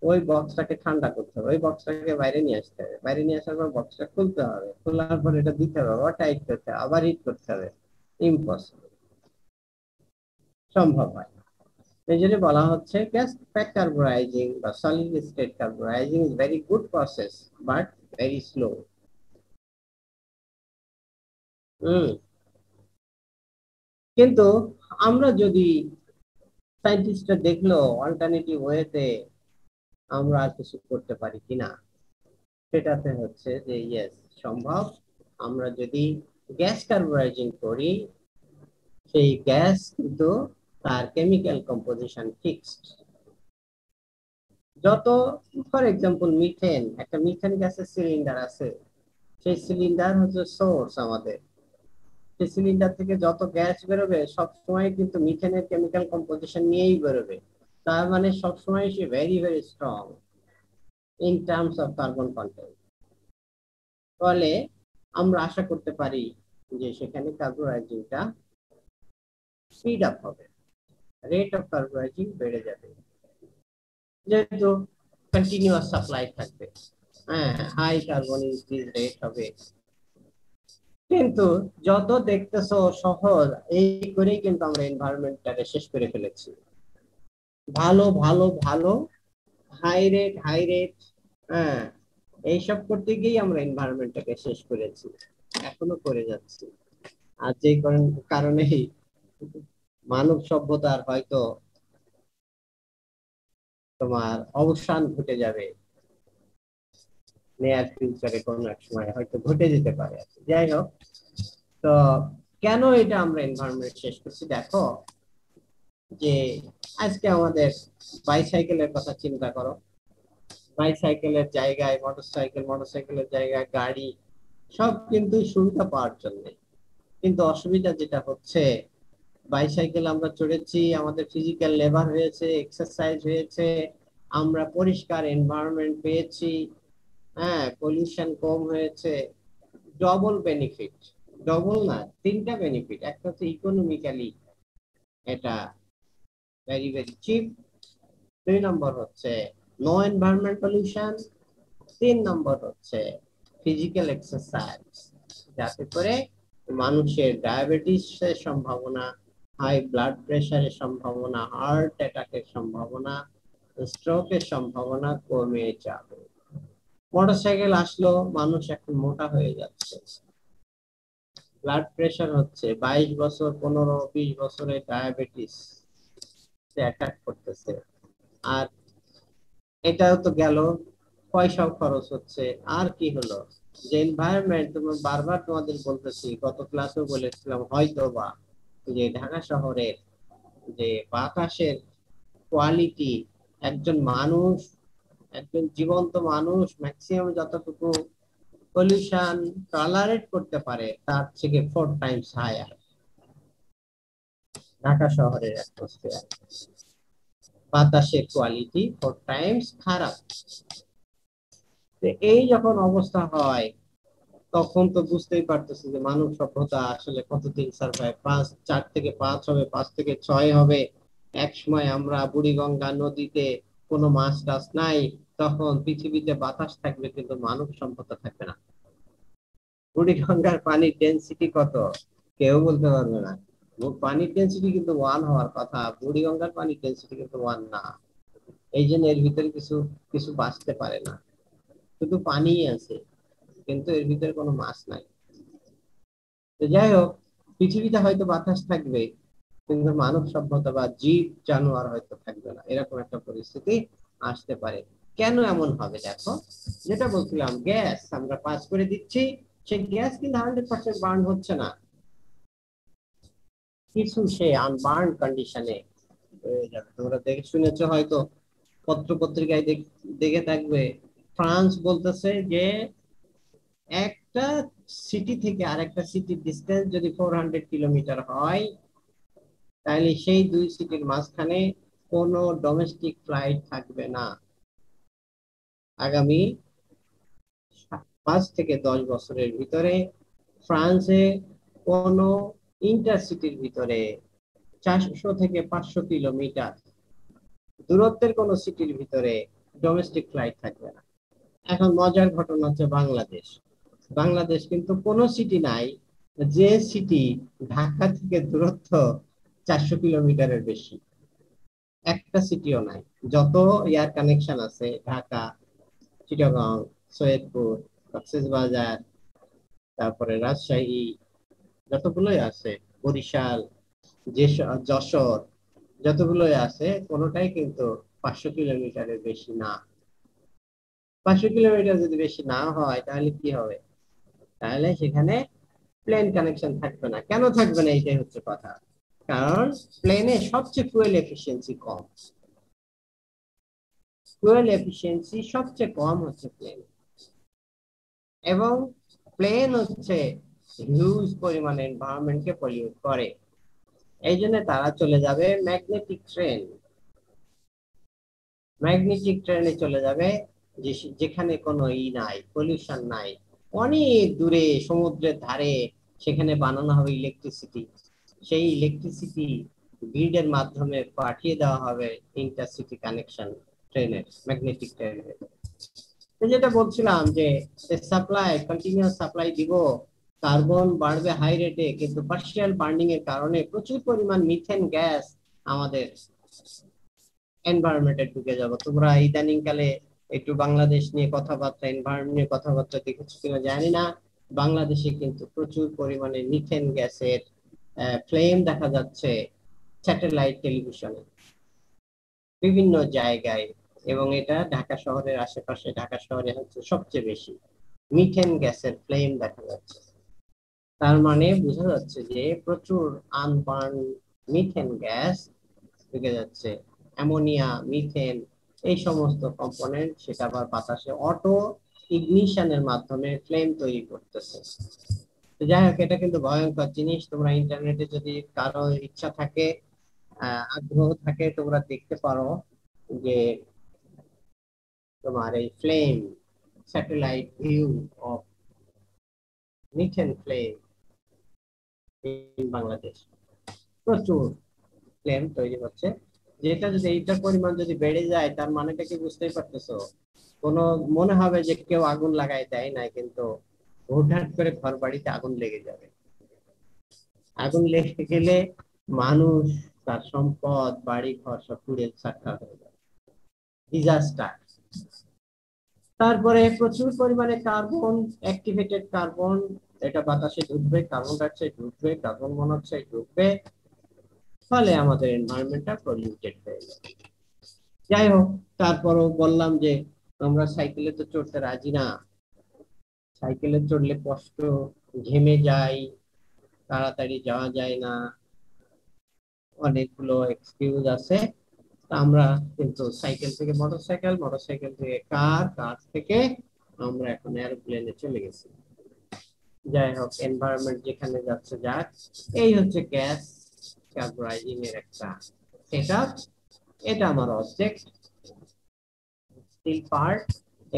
ওই বক্সটাকে ঠান্ডা করতে হবে, ওই বক্সটাকে বাইরে নিয়ে আসতে হবে, বাইরে নিয়ে আসার পর বক্সটা খুলতে হবে, খোলার পর এটা দিতে হবে, আবার টাইট করতে হবে, আবার হিট করতে হবে। ইম্পসিবল, সম্ভব হয় না। এই জন্য বলা হচ্ছে গ্যাস প্যাক কার্বোরাইজিং বা solid state carburising is very good process but very slow. কিন্তু আমরা যদি, সায়েন্টিস্টরা দেখলো অল্টারনেটিভ ওয়েতে আমরা আর কিছু করতে পারি কিনা, সেটাতে হচ্ছে যে ইয়েস সম্ভব। আমরা যদি গ্যাস কার্বোরাইজিং করি, সেই গ্যাস কিন্তু তার কেমিক্যাল কম্পোজিশন ফিক্সড। যত, ফর এক্সাম্পল মিথেন, একটা মিথেন গ্যাসের সিলিন্ডার আছে, সেই সিলিন্ডার হচ্ছে সোর্স আমাদের, সেই সিলিন্ডার থেকে যত গ্যাস বেরোবে সবসময় কিন্তু মিথেনের কেমিক্যাল কম্পোজিশন নিয়েই বেরোবে। তার মানে সবসময় সে very very strong in terms of carbon content. ফলে আমরা আশা করতে পারি যে সেখানে কার্বোরাইজিংটা স্পিড আপ হবে, রেট অফ কার্বোরাইজিং বেড়ে যাবে, যেহেতু কন্টিনিউয়াস সাপ্লাই থাকবে। হ্যাঁ, হাই কার্বন ইনক্রিজ রেট হবে। কিন্তু যত দেখতেছো সহজ, এই করেই কিন্তু আমরা এনভায়রনমেন্টটাকে শেষ করে ফেলেছি। ভালো ভালো ভালো, হাই রেট, হ্যাঁ, এইসব করতে গিয়েই আমরা এনভায়রনমেন্টটাকে শেষ করেছি। এখনো করে যাচ্ছি। আর যে কারণেই মানব সভ্যতার হয়তো তোমার অবসান ঘটে যাবে, নিয়ার ফিউচারে কোনো এক সময় হয়তো ঘটে যেতে পারে। যাই হোক, তো কেন এটা আমরা এনভায়রনমেন্ট শেষ করছি? দেখো যে আজকে আমাদের বাইসাইকেলের কথা চিন্তা করো, বাইসাইকেলের জায়গায় মোটরসাইকেল, মোটরসাইকেলের জায়গায় গাড়ি, সব কিন্তু সুবিধা পাওয়ার জন্য। কিন্তু অসুবিধা যেটা হচ্ছে, বাইসাইকেল আমরা চড়েছি, আমাদের ফিজিক্যাল লেবার হয়েছে, এক্সারসাইজ হয়েছে, আমরা পরিষ্কার এনভায়রনমেন্ট পেয়েছি, হ্যাঁ, পলিউশন কম হয়েছে, ডবল বেনিফিট। ডবল না, তিনটা বেনিফিট। একটা হচ্ছে ইকোনমিক্যালি এটা ভেরি ভেরি চিপ, 2 নম্বর হচ্ছে নো এনভায়রনমেন্ট পলিউশন, 3 নম্বর হচ্ছে ফিজিক্যাল এক্সারসাইজ, যাতে করে মানুষের ডায়াবেটিসের সম্ভাবনা, হাই ব্লাড প্রেশারের সম্ভাবনা, হার্ট অ্যাটাকের সম্ভাবনা, স্ট্রোকের সম্ভাবনা কমে যাবে। মোটরসাইকেল আসলো, মানুষ এখন মোটা হয়ে যাচ্ছে, ব্লাড প্রেশার হচ্ছে, 22 বছর 15-20 বছরে ডায়াবেটিস অ্যাটাক করতেছে। আর এটাও তো গেল, পয়সাও খরচ হচ্ছে। আর কি হলো, যে এনভায়রনমেন্ট, তোমার বারবার তোমাদের বলতেছি, গত ক্লাসেও বলেছিলাম হয়তো বা, যে ঢাকা শহরের যে বাতাসের কোয়ালিটি, একজন মানুষ, একজন জীবন্ত মানুষ ম্যাক্সিমাম যতটুকু পলিউশন টলারেট করতে পারে তার থেকে 4 টাইমস হায়ার ঢাকা শহরের অ্যাটমসফিয়ার। বাতাসের কোয়ালিটি 4 টাইমস খারাপ। এই যখন অবস্থা হয়, তখন তো বুঝতেই পারতেছি যে মানব সভ্যতা আসলে কতদিন সার্ভাইভ, 4 থেকে 5 হবে, 5 থেকে 6 হবে। এক সময় আমরা বুড়িগঙ্গা নদীতে কোনো মাছ টাছ নাই, তখন পৃথিবীতে বাতাস থাকবে কিন্তু মানব সভ্যতা থাকবে না। বুড়িগঙ্গার পানির ডেনসিটি কত কেউ বলতে পারবে না। পানির ডেনসিটি কিন্তু 1 হওয়ার কথা, বুড়িগঙ্গার পানির ডেনসিটি কিন্তু 1 না। এই জন্য এর ভিতরে কিছু কিছু বাঁচতে পারে না, শুধু পানিই আছে, কিন্তু এর ভিতরে কোনো মাছ নাই। তো যাই হোক, পৃথিবীতে হয়তো বাতাস থাকবে, কিন্তু মানব সভ্যতা বা জীব জানোয়ার হয়তো থাকবে না, এরকম একটা পরিস্থিতি আসতে পারে। কেন এমন হবে? দেখো, যেটা বলছিলাম, গ্যাস আমরা পাস করে দিচ্ছি, সেই গ্যাস কিন্তু 100% বার্ন হচ্ছে না, কিছু সে আনবার্ন কন্ডিশনে হয়ে যাবে। তোমরা দেখে শুনেছো হয়তো, পত্র পত্রিকায় দেখে থাকবে, ফ্রান্স বলতেছে যে একটা সিটি থেকে আরেকটা সিটির ডিস্টেন্স যদি 400 কিলোমিটার হয়, তাহলে সেই 2 সিটির মাঝখানে কোনো ডোমেস্টিক ফ্লাইট থাকবে না আগামী 5 থেকে 10 বছরের ভিতরে। ফ্রান্সে কোনো ইন্টারসিটির ভিতরে 400 থেকে 500 কিলোমিটার দূরত্বের কোনো সিটির ভিতরে ডোমেস্টিক ফ্লাইট থাকবে না। এখন মজার ঘটনা হচ্ছে বাংলাদেশ। বাংলাদেশ কিন্তু কোনো সিটি নাই যে সিটি ঢাকা থেকে দূরত্ব 400 কিলোমিটারের বেশি, একটা সিটিও নাই। যত এয়ার কানেকশন আছে, ঢাকা, চিটাগাং, সৈয়দপুর, কক্সবাজার, তারপরে রাজশাহী, যতগুলোই আছে, বরিশাল, যশোর, যতগুলোই আছে, কোনোটাই কিন্তু 500 কিলোমিটারের বেশি না। 500 কিলোমিটার যদি বেশি না হয়, তাহলে কি হবে? তাহলে সেখানে প্লেন কানেকশন থাকবে না। কেন থাকবে না? এটাই হচ্ছে কথা। কারণ প্লেনে সবচেয়ে ফুয়েল এফিসিয়েন্সি কম, ফুয়েল এফিসিয়েন্সি সবচেয়ে কম হচ্ছে প্লেন, এবং প্লেন হচ্ছে হিউজ পরিমাণে এনভায়রনমেন্টকে পলিউট করে। এই জন্য তারা চলে যাবে ম্যাগনেটিক ট্রেন। ম্যাগনেটিক ট্রেনে চলে যাবে যেখানে কোনো নাই, পলিউশন নাই, অনেক দূরে সমুদ্রের ধারে, সেখানে বানানো হবে ইলেকট্রিসিটি। সেই ইলেকট্রিসিটি গ্রিডের মাধ্যমে পাঠিয়ে দেওয়া হবে ইন্টারসিটি কানেকশন ট্রেনের, ম্যাগনেটিক ট্রেনের। যেটা বলছিলাম যে সাপ্লাই, কন্টিনিউয়াস সাপ্লাই দিব, কার্বন বাড়বে হাই রেটে, কিন্তু পার্শিয়াল বার্নিং এর কারণে প্রচুর পরিমাণ মিথেন গ্যাস আমাদের এনভায়রনমেন্টে ঢুকে যাবো। তোমরা ইদানিং কালে একটু বাংলাদেশ নিয়ে কথাবার্তা, এনভায়রনমেন্ট নিয়ে কথাবার্তা দেখেছো কিনা জানি না, বাংলাদেশে কিন্তু প্রচুর পরিমাণে মিথেন গ্যাসের ফ্লেম দেখা যাচ্ছে স্যাটেলাইট টেলিভিশনে বিভিন্ন জায়গায়, এবং এটা ঢাকা শহরের আশেপাশে, ঢাকা শহরে হচ্ছে সবচেয়ে বেশি মিথেন গ্যাসের ফ্লেম দেখা যাচ্ছে। তার মানে বোঝা যাচ্ছে যে প্রচুর আনবার্ন মিথেন গ্যাস ঢুকে যাচ্ছে। অ্যামোনিয়া, মিথেন, এই সমস্ত কম্পোনেন্ট সেটা আবার বাতাসে অটো ইগনিশনের মাধ্যমে ফ্লেম তৈরি করতেছে। তো যাই হোক, এটা কিন্তু ভয়ঙ্কর জিনিস। তোমরা ইন্টারনেটে যদি কারো ইচ্ছা থাকে, আগ্রহ থাকে, তোমরা দেখতে পারো যে তোমার এই flame, satellite view of methane flame in Bangladesh, প্রচুর ফ্লেম তৈরি হচ্ছে। যেটা যদি এইটার পরিমাণ যদি বেড়ে যায়, তার মানেটা কি বুঝতেই পারতেছো? কোনো মনে হবে যে কেউ আগুন লাগাই দেয় না, কিন্তু হুটহাট করে ঘর বাড়িতে আগুন লেগে যাবে। আগুন লেগে গেলে মানুষ, তার সম্পদ, বাড়ি ঘর সব পুড়ে ছারখার হয়ে যাবে, ডিজাস্টার। তারপরে প্রচুর পরিমাণে কার্বন, অ্যাক্টিভেটেড কার্বন, এটা বাতাসে ঢুকবে, কার্বন ডাইঅক্সাইড ঢুকবে, কার্বন মনোক্সাইড ঢুকবে, ফলে আমাদের এনভায়রনমেন্টটা পলিউটেড হয়ে যাবে। যাই হোক, তারপরও বললাম যে আমরা সাইকেলে তো চড়তে রাজি না, সাইকেলে চড়লে কষ্ট, ঘেমে যাই, তাড়াতাড়ি যাওয়া যায় না, অনেকগুলো এক্সকিউজ আছে। আমরা কিন্তু সাইকেল থেকে মোটরসাইকেল, মোটরসাইকেল থেকে কার, কার থেকে আমরা এখন এরোপ্লেনে চলে গেছি। যাই হোক, এনভায়রনমেন্ট যেখানে যাচ্ছে যাক। এই হচ্ছে গ্যাস কার্বোরাইজিং এর একটা সেটআপ। এটা আমার অবজেক্ট, স্টিল পার্ট।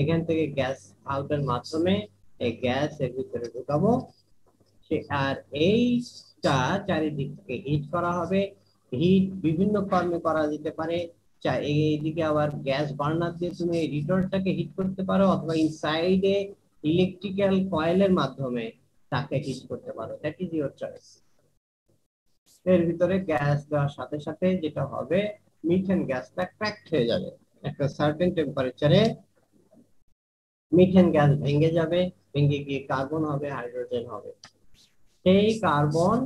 এখান থেকে গ্যাস আউটের মাধ্যমে এই গ্যাস এর ভিতরে ঢুকাবো, আর এইটা চারিদিক থেকে হিট করা হবে। হিট বিভিন্ন ফর্মে করা যেতে পারে। এইদিকে আবার গ্যাস বার্নার দিয়ে তুমি এই রিটর্নটাকে হিট করতে পারো, অথবা ইনসাইডে ইলেকট্রিক্যাল কয়েলের মাধ্যমে তাকে হিট করতে পারো। That is your choice. এর ভিতরে গ্যাস দেওয়ার সাথে সাথে যেটা হবে, মিথেন গ্যাসটা ক্র্যাকড হয়ে যাবে। একটা সার্টেন টেম্পারেচারে মিথেন গ্যাস ভেঙে যাবে, ভেঙে গিয়ে কার্বন হবে, হাইড্রোজেন হবে। সেই কার্বন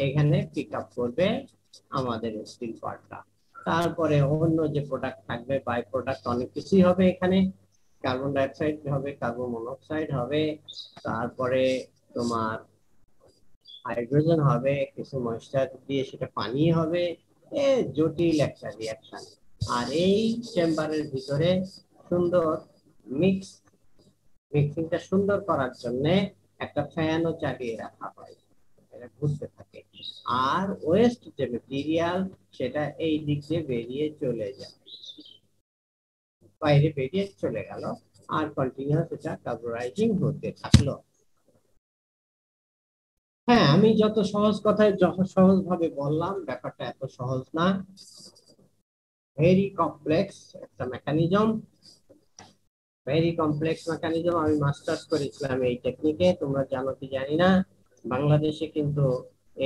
এখানে পিক আপ করবে আমাদের স্টিল পার্টটা। তারপরে অন্য যে প্রোডাক্ট থাকবে, বাই প্রোডাক্ট অনেক কিছুই হবে এখানে। কার্বন ডাইঅক্সাইড হবে, কার্বন মনোক্সাইড হবে, তারপরে তোমার হাইড্রোজেন হবে, কিছু ময়েশ্চার দিয়ে সেটা পানি হবে। জটিল একটা রিয়াকশন। আর এই চেম্বারের ভিতরে সুন্দর মিক্সিংটা সুন্দর করার জন্য একটা ফ্যানও চালিয়ে রাখা হয়, এটা ঘুরতে থাকে। আর ওয়েস্ট যে মেটেরিয়াল, সেটা এই দিক দিয়ে বেরিয়ে চলে যায়, বাইরে বেরিয়ে চলে গেল, আর কন্টিনিউয়াস এটা কার্বোরাইজিং হতে থাকলো। হ্যাঁ, আমি যত সহজ কথায় সহজ ভাবে বললাম, ব্যাপারটা এত সহজ না, ভেরি কমপ্লেক্স একটা মেকানিজম, ভেরি কমপ্লেক্স মেকানিজম। আমি মাস্টার্স করেছিলাম এই টেকনিকে, তোমরা জানো কি জানি না। বাংলাদেশে কিন্তু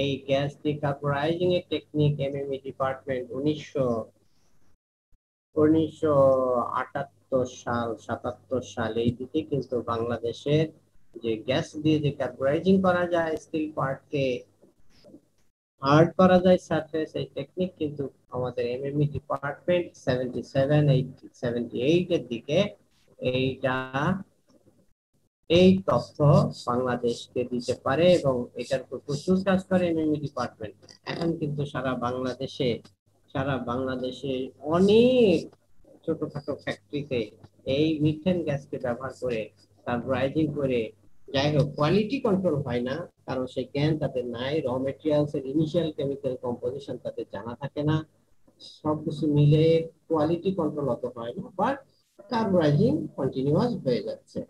এই গ্যাস ডিকার্বোরাইজিং এর টেকনিক এমএমই ডিপার্টমেন্ট 1978 সাল 77 সাল এই দিকে কিন্তু বাংলাদেশের যে গ্যাস দিয়ে যে কার্বোরাইজিং করা যায়, স্টিল পার্টকে হার্ড করা যায় সারফেস, এই টেকনিক কিন্তু আমাদের এমএমই ডিপার্টমেন্ট 77 78 এর দিকে এইটা, এই তথ্য বাংলাদেশকে দিতে পারে, এবং এটার উপর প্রচুর কাজ করে এমএমই ডিপার্টমেন্ট। এখন কিন্তু সারা বাংলাদেশে অনেক ছোটখাটো ফ্যাক্টরিতে এই মিথেন গ্যাসকে ব্যবহার করে কার্বোরাইজিং করে, যাই হোক, কোয়ালিটি কন্ট্রোল হয় না, কারণ সেই জ্ঞান তাদের নাই। র মেটেরিয়ালস এর ইনিশিয়াল কেমিক্যাল কম্পোজিশন তাদের জানা থাকে না, সবকিছু মিলে কোয়ালিটি কন্ট্রোল অত হয় না, বাট কার্বোরাইজিং কন্টিনিউয়াস হয়ে যাচ্ছে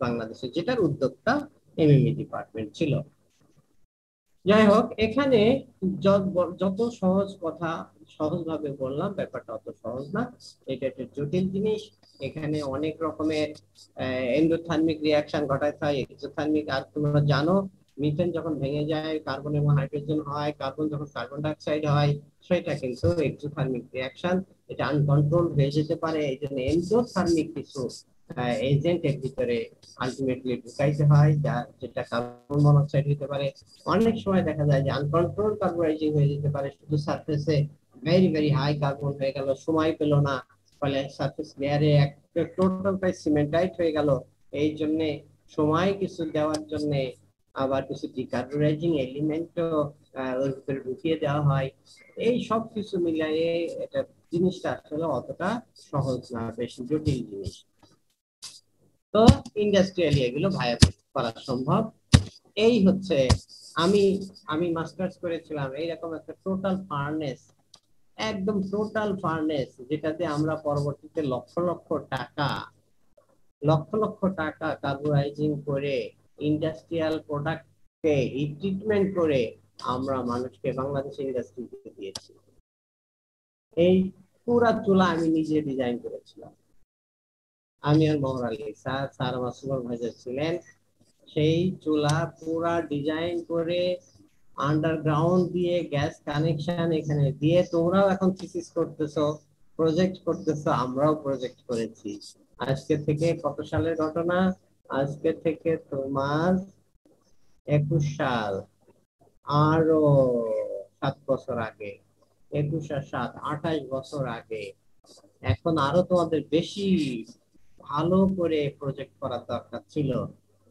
বাংলাদেশে, যেটার উদ্যোক্তা এমএমই ডিপার্টমেন্ট ছিল। যাই হোক, এখানে যত সহজ কথা সহজভাবে বললাম, ব্যাপারটা অত সহজ না, এটা একটা জটিল জিনিস। এখানে অনেক রকমের এন্ডোথার্মিক রিয়াকশন ঘটাতে হয়, এক্সোথার্মিক। আর তোমরা জানো, মিথেন যখন ভেঙে যায় কার্বন এবং হাইড্রোজেন হয়, কার্বন যখন কার্বন ডাইঅক্সাইড হয়, সেটা কিন্তু এক্সোথার্মিক রিয়াকশন। এটা আনকন্ট্রোল হয়ে যেতে পারে, এই জন্য এন্ডোথার্মিক কিছু এজেন্টের ভিতরে আলটিমেটলি ঢুকাইতে হয়, যেটা কার্বন মনোক্সাইড হতে পারে। অনেক সময় দেখা যায় যে আনকন্ট্রোল কার্বোরাইজিং হয়ে যেতে পারে, শুধু সারফেসে ভেরি ভেরি হাই কার্বন হয়ে গেল, সময় পেল না, ফলে সারফেস লেয়ারে একটা টোটালটাই সিমেন্টাইট হয়ে গেল। এই জন্য সময় কিছু দেওয়ার জন্য আবার কিছু ডিকার্বোরাইজিং এলিমেন্টও ওর ভিতরে ঢুকিয়ে দেওয়া হয়। এই সব কিছু মিলিয়ে এটা জিনিসটা আসলে অতটা সহজ না, বেশ জটিল জিনিস। তো ইন্ডাস্ট্রিয়ালি এগুলো ভায়াবল করা সম্ভব। এই হচ্ছে আমি আমি মাস্টার্স করেছিলাম এইরকম একটা টোটাল ফার্নেস, একদম টোটাল ফার্নেস, যেটাতে আমরা পরবর্তীতে লক্ষ লক্ষ টাকা কার্বোরাইজিং করে ইন্ডাস্ট্রিয়াল প্রোডাক্টকে হিট ট্রিটমেন্ট করে আমরা মানুষকে বাংলাদেশ ইন্ডাস্ট্রিতে দিয়েছি। এই পুরা চুলা আমি নিজে ডিজাইন করেছিলাম, আমি আর মোহর আলী স্যার আমার সুপারভাইজার ছিলেন। সেই চুলা পুরা ডিজাইন করে আন্ডারগ্রাউন্ড দিয়ে গ্যাস কানেকশন এখানে দিয়ে, তোমরাও এখন থিসিস করতেছো, প্রজেক্ট করতেছো, আমরাও প্রজেক্ট করেছি। আজকে থেকে কত সালের ঘটনা? আজকে থেকে তোমার 21 সাল, আরো 7 বছর আগে, 21 আর 7 28 বছর আগে। এখন আরো তোমাদের বেশি ভালো করে প্রজেক্ট করার দরকার ছিল,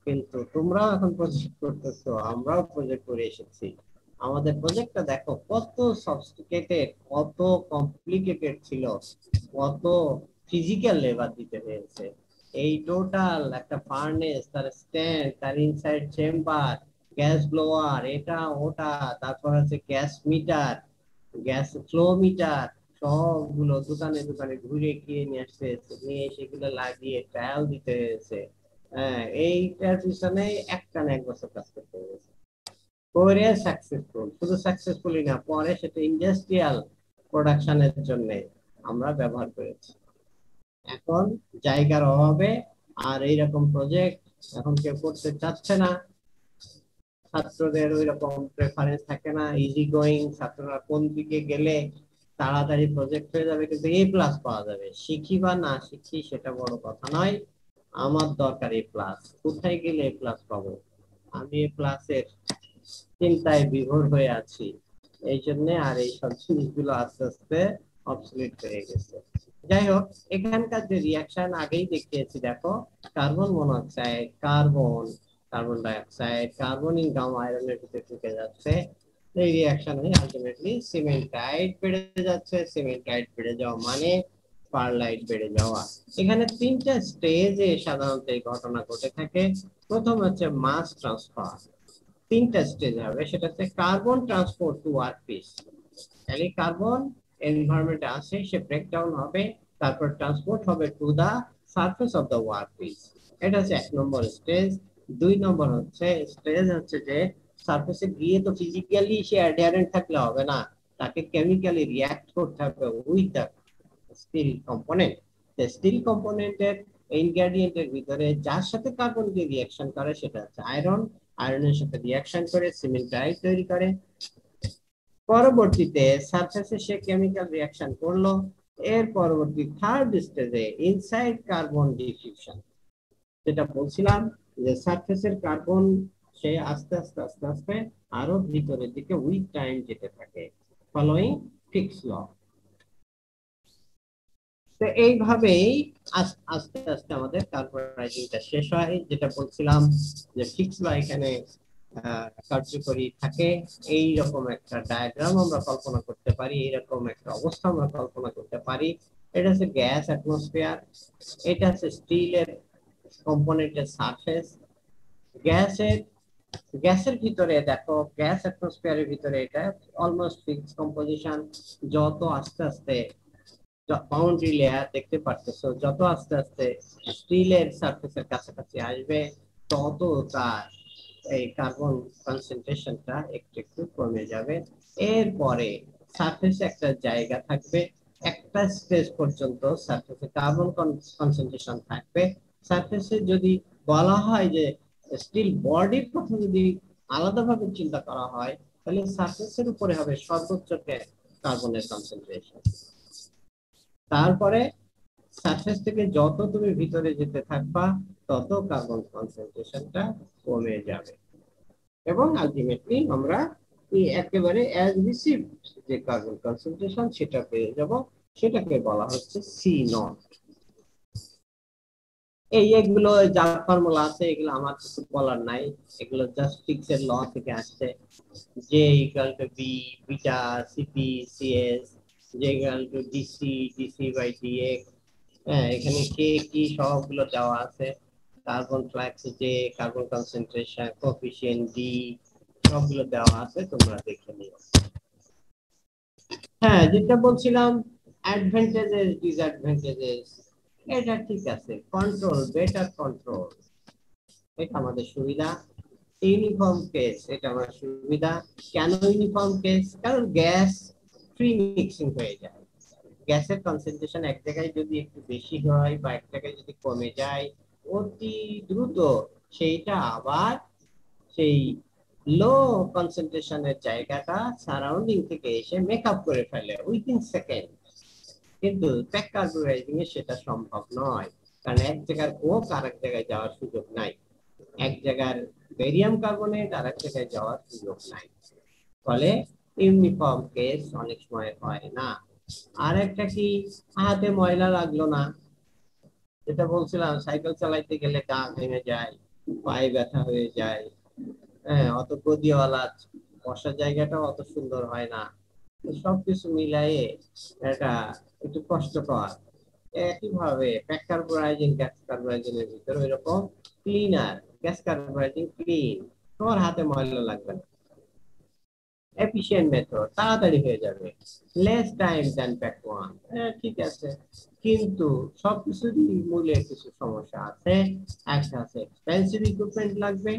কিন্তু তোমরাও এখন প্রজেক্ট করতেছো, আমরাও প্রজেক্ট করে এসেছি। আমাদের প্রজেক্টটা দেখো কত সফিস্টিকেটেড, কত কমপ্লিকেটেড ছিল, কত ফিজিক্যাল লেবার দিতে হয়েছে। এই টোটাল একটা ফার্নেস, তার স্ট্যান্ড, তার ইনসাইড চেম্বার, গ্যাস ব্লোয়ার, এটা ওটা, তারপর হচ্ছে gas meter, gas flow meter, সবগুলো দোকানে দোকানে ঘুরে গিয়ে নিয়ে আসতে হয়েছে, নিয়ে সেগুলো লাগিয়ে ট্রায়াল দিতে হয়েছে। হ্যাঁ, এইটার পিছনে একটানা 1 বছর কাজ করতে হয়েছে, করে সাকসেসফুল। শুধু সাকসেসফুলি না, পরে সেটা ইন্ডাস্ট্রিয়াল প্রোডাকশনের জন্য আমরা ব্যবহার করেছি। এখন জায়গার অভাবে আর এইরকম প্রজেক্ট এখন কেউ করতে চাচ্ছে না, ছাত্রদের ওই রকম প্রেফারেন্স থাকে না, ইজি গোয়িং, ছাত্ররা কোন দিকে গেলে তাড়াতাড়ি প্রজেক্ট হয়ে যাবে কিন্তু এ প্লাস পাওয়া যাবে। শিখি বা না শিখি সেটা বড় কথা নয়, আমার দরকার এ প্লাস। কোথায় গেলে এ প্লাস পাবো? আমি এ প্লাসের চিন্তায় বিভোর হয়ে আছি, এই জন্য আর এই সব জিনিসগুলো আস্তে আস্তে অবসলিট হয়ে গেছে। যাই হোক, এখানকার যে রিয়াকশন আগেই দেখিয়েছি, দেখো carbon monoxide, carbon, carbon dioxide, carbon in gamma আয়রনের ভিতরে ঢুকে যাচ্ছে, এই রিয়াকশনে আলটিমেটলি সিমেন্টাইট বেড়ে যাচ্ছে। সিমেন্টাইট বেড়ে যাওয়া মানে পারলাইট বেড়ে যাওয়া। এখানে 3টা স্টেজে সাধারণত এই ঘটনা ঘটে থাকে। প্রথম হচ্ছে মাস ট্রান্সফার, 3টা স্টেজ হবে, সেটা হচ্ছে কার্বন ট্রান্সপোর্ট টু ওয়ার্কপিস। তাহলে কার্বন এনভায়রনমেন্টে আসে, সে ব্রেকডাউন হবে, তারপর ট্রান্সপোর্ট হবে to the surface of the workpiece. এটা হচ্ছে 1 নম্বর স্টেজ। 2 নম্বর স্টেজ হচ্ছে যে সারফেসে গিয়ে তো ফিজিক্যালি সে অ্যাডারেন্ট থাকলে হবে না, তাকে কেমিক্যালি রিঅ্যাক্ট করতে হবে with the steel component. Steel কম্পোনেন্টের ইনগ্রেডিয়েন্টের ভিতরে যার সাথে কার্বন দিয়ে রিঅ্যাকশন করে সেটা হচ্ছে আয়রন, আয়রনের সাথে রিঅ্যাকশন করে সিমেন্টাইট তৈরি করে। পরবর্তীতে সারফেসে সে কেমিক্যাল রিঅ্যাকশন করলো, এর পরবর্তী থার্ড স্টেজে ইনসাইড কার্বন ডিফিউশন, যেটা বলছিলাম যে সারফেসের কার্বন সে আস্তে আস্তে আস্তে আস্তে আরো ভিতরের দিকে উইথ টাইম যেতে থাকে, ফলোইং ফিক্স ল। তো এইভাবেই আস্তে আস্তে আমাদের কার্বোরাইজিংটা শেষ হয়। যেটা বলছিলাম যে ফিক্স ল এখানে কার্যকরী থাকে। এইরকম একটা ডায়াগ্রাম আমরা কল্পনা করতে পারি, এইরকম একটা অবস্থা আমরা কল্পনা করতে পারি। এটা হচ্ছে গ্যাস অ্যাটমসফিয়ার, এটা হচ্ছে স্টিলের কম্পোনেন্টের সারফেস। গ্যাসের ভিতরে দেখো, গ্যাস অ্যাটমসফিয়ারের ভিতরে এটা অলমোস্ট ফিক্সড কম্পোজিশন। যত আস্তে আস্তে বাউন্ডারি লেয়ার দেখতে পারতেছো, যত আস্তে আস্তে স্টিলের সারফেসের কাছাকাছি আসবে, তত তার এই কার্বন কনসেন্ট্রেশনটা একটু একটু কমে যাবে। এরপরে সারফেসে একটা জায়গা থাকবে, একটা স্টেজ পর্যন্ত সারফেসে কার্বন কনসেন্ট্রেশন থাকবে। সারফেসে যদি বলা হয় যে স্টিল বডির কথা যদি আলাদাভাবে চিন্তা করা হয়, তাহলে সারফেসের উপরে হবে সর্বোচ্চ কার্বনের কনসেন্ট্রেশন। তারপরে সারফেস থেকে যত তুমি ভিতরে যেতে থাকবা তত কার্বন কনসেন্ট্রেশনটা কমে যাবে এবং আলটিমেটলি আমরা একেবারে অ্যাজ রিসিভ যে কার্বন কনসেন্ট্রেশন সেটা পেয়ে যাব, সেটাকে বলা হচ্ছে সি নট। এগুলো যা ফর্মুলা আছে এগুলো আমার কিছু বলার নাই, এগুলো জাস্ট ফিজিক্সের ল থেকে আসছে। J equal to B beta CP CS, J equal to DC DC by DX. হ্যাঁ, এখানে কে কি সবগুলো দেওয়া আছে, কার্বন ফ্লাক্স যে কার্বন কনসেন্ট্রেশন কোএফিশিয়েন্ট ডি সবগুলো দেওয়া আছে, তোমরা দেখে নিও। হ্যাঁ, যেটা বলছিলাম অ্যাডভান্টেজেস ডিসঅ্যাডভান্টেজেস, এটা ঠিক আছে। কন্ট্রোল, বেটার কন্ট্রোল, এটা আমাদের সুবিধা। ইউনিফর্ম কেস, এটা আমার সুবিধা। কেন ইউনিফর্ম কেস? কারণ গ্যাস ফ্রি মিক্সিং হয়ে যায়। গ্যাসের কনসেন্ট্রেশন এক জায়গায় যদি একটু বেশি হয় বা এক জায়গায় যদি কমে যায় অতি দ্রুত সেইটা আবার সেই লো কনসেন্ট্রেশনের জায়গাটা সারাউন্ডিং থেকে এসে মেকআপ করে ফেলে উইদিন সেকেন্ড। কিন্তু প্যাক কার্বোরাইজিং এ সেটা সম্ভব নয়, কারণ এক জায়গার কোক আর এক জায়গায় যাওয়ার সুযোগ নাই, এক জায়গার বেরিয়াম কার্বনেট আর এক জায়গায় যাওয়ার সুযোগ নাই, ফলে ইউনিফর্ম কেস অনেক সময় হয় না। আর একটা কি, হাতে ময়লা লাগলো না, যেটা বলছিলাম সাইকেল চালাইতে গেলে গা ভেঙে যায়, পায়ে ব্যথা হয়ে যায়, হ্যাঁ, অত গদিওয়ালা বসার জায়গাটাও অত সুন্দর হয় না, সবকিছু মিলাইয়ে এটা একটু কষ্টকর। একইভাবে প্যাক কার্বোরাইজিং গ্যাস কার্বোরাইজিং এর ভিতরে এরকম ক্লিনার, গ্যাস কার্বোরাইজিং ক্লিন, তোমার হাতে ময়লা লাগবে না, এফিশিয়েন্ট মেথড, তাড়াতাড়ি হয়ে যাবে, less time than pack one. ঠিক আছে, কিন্তু সবকিছুরই মূলে কিছু সমস্যা আছে। একটা আছে এক্সপেন্সিভ ইকুইপমেন্ট লাগবে,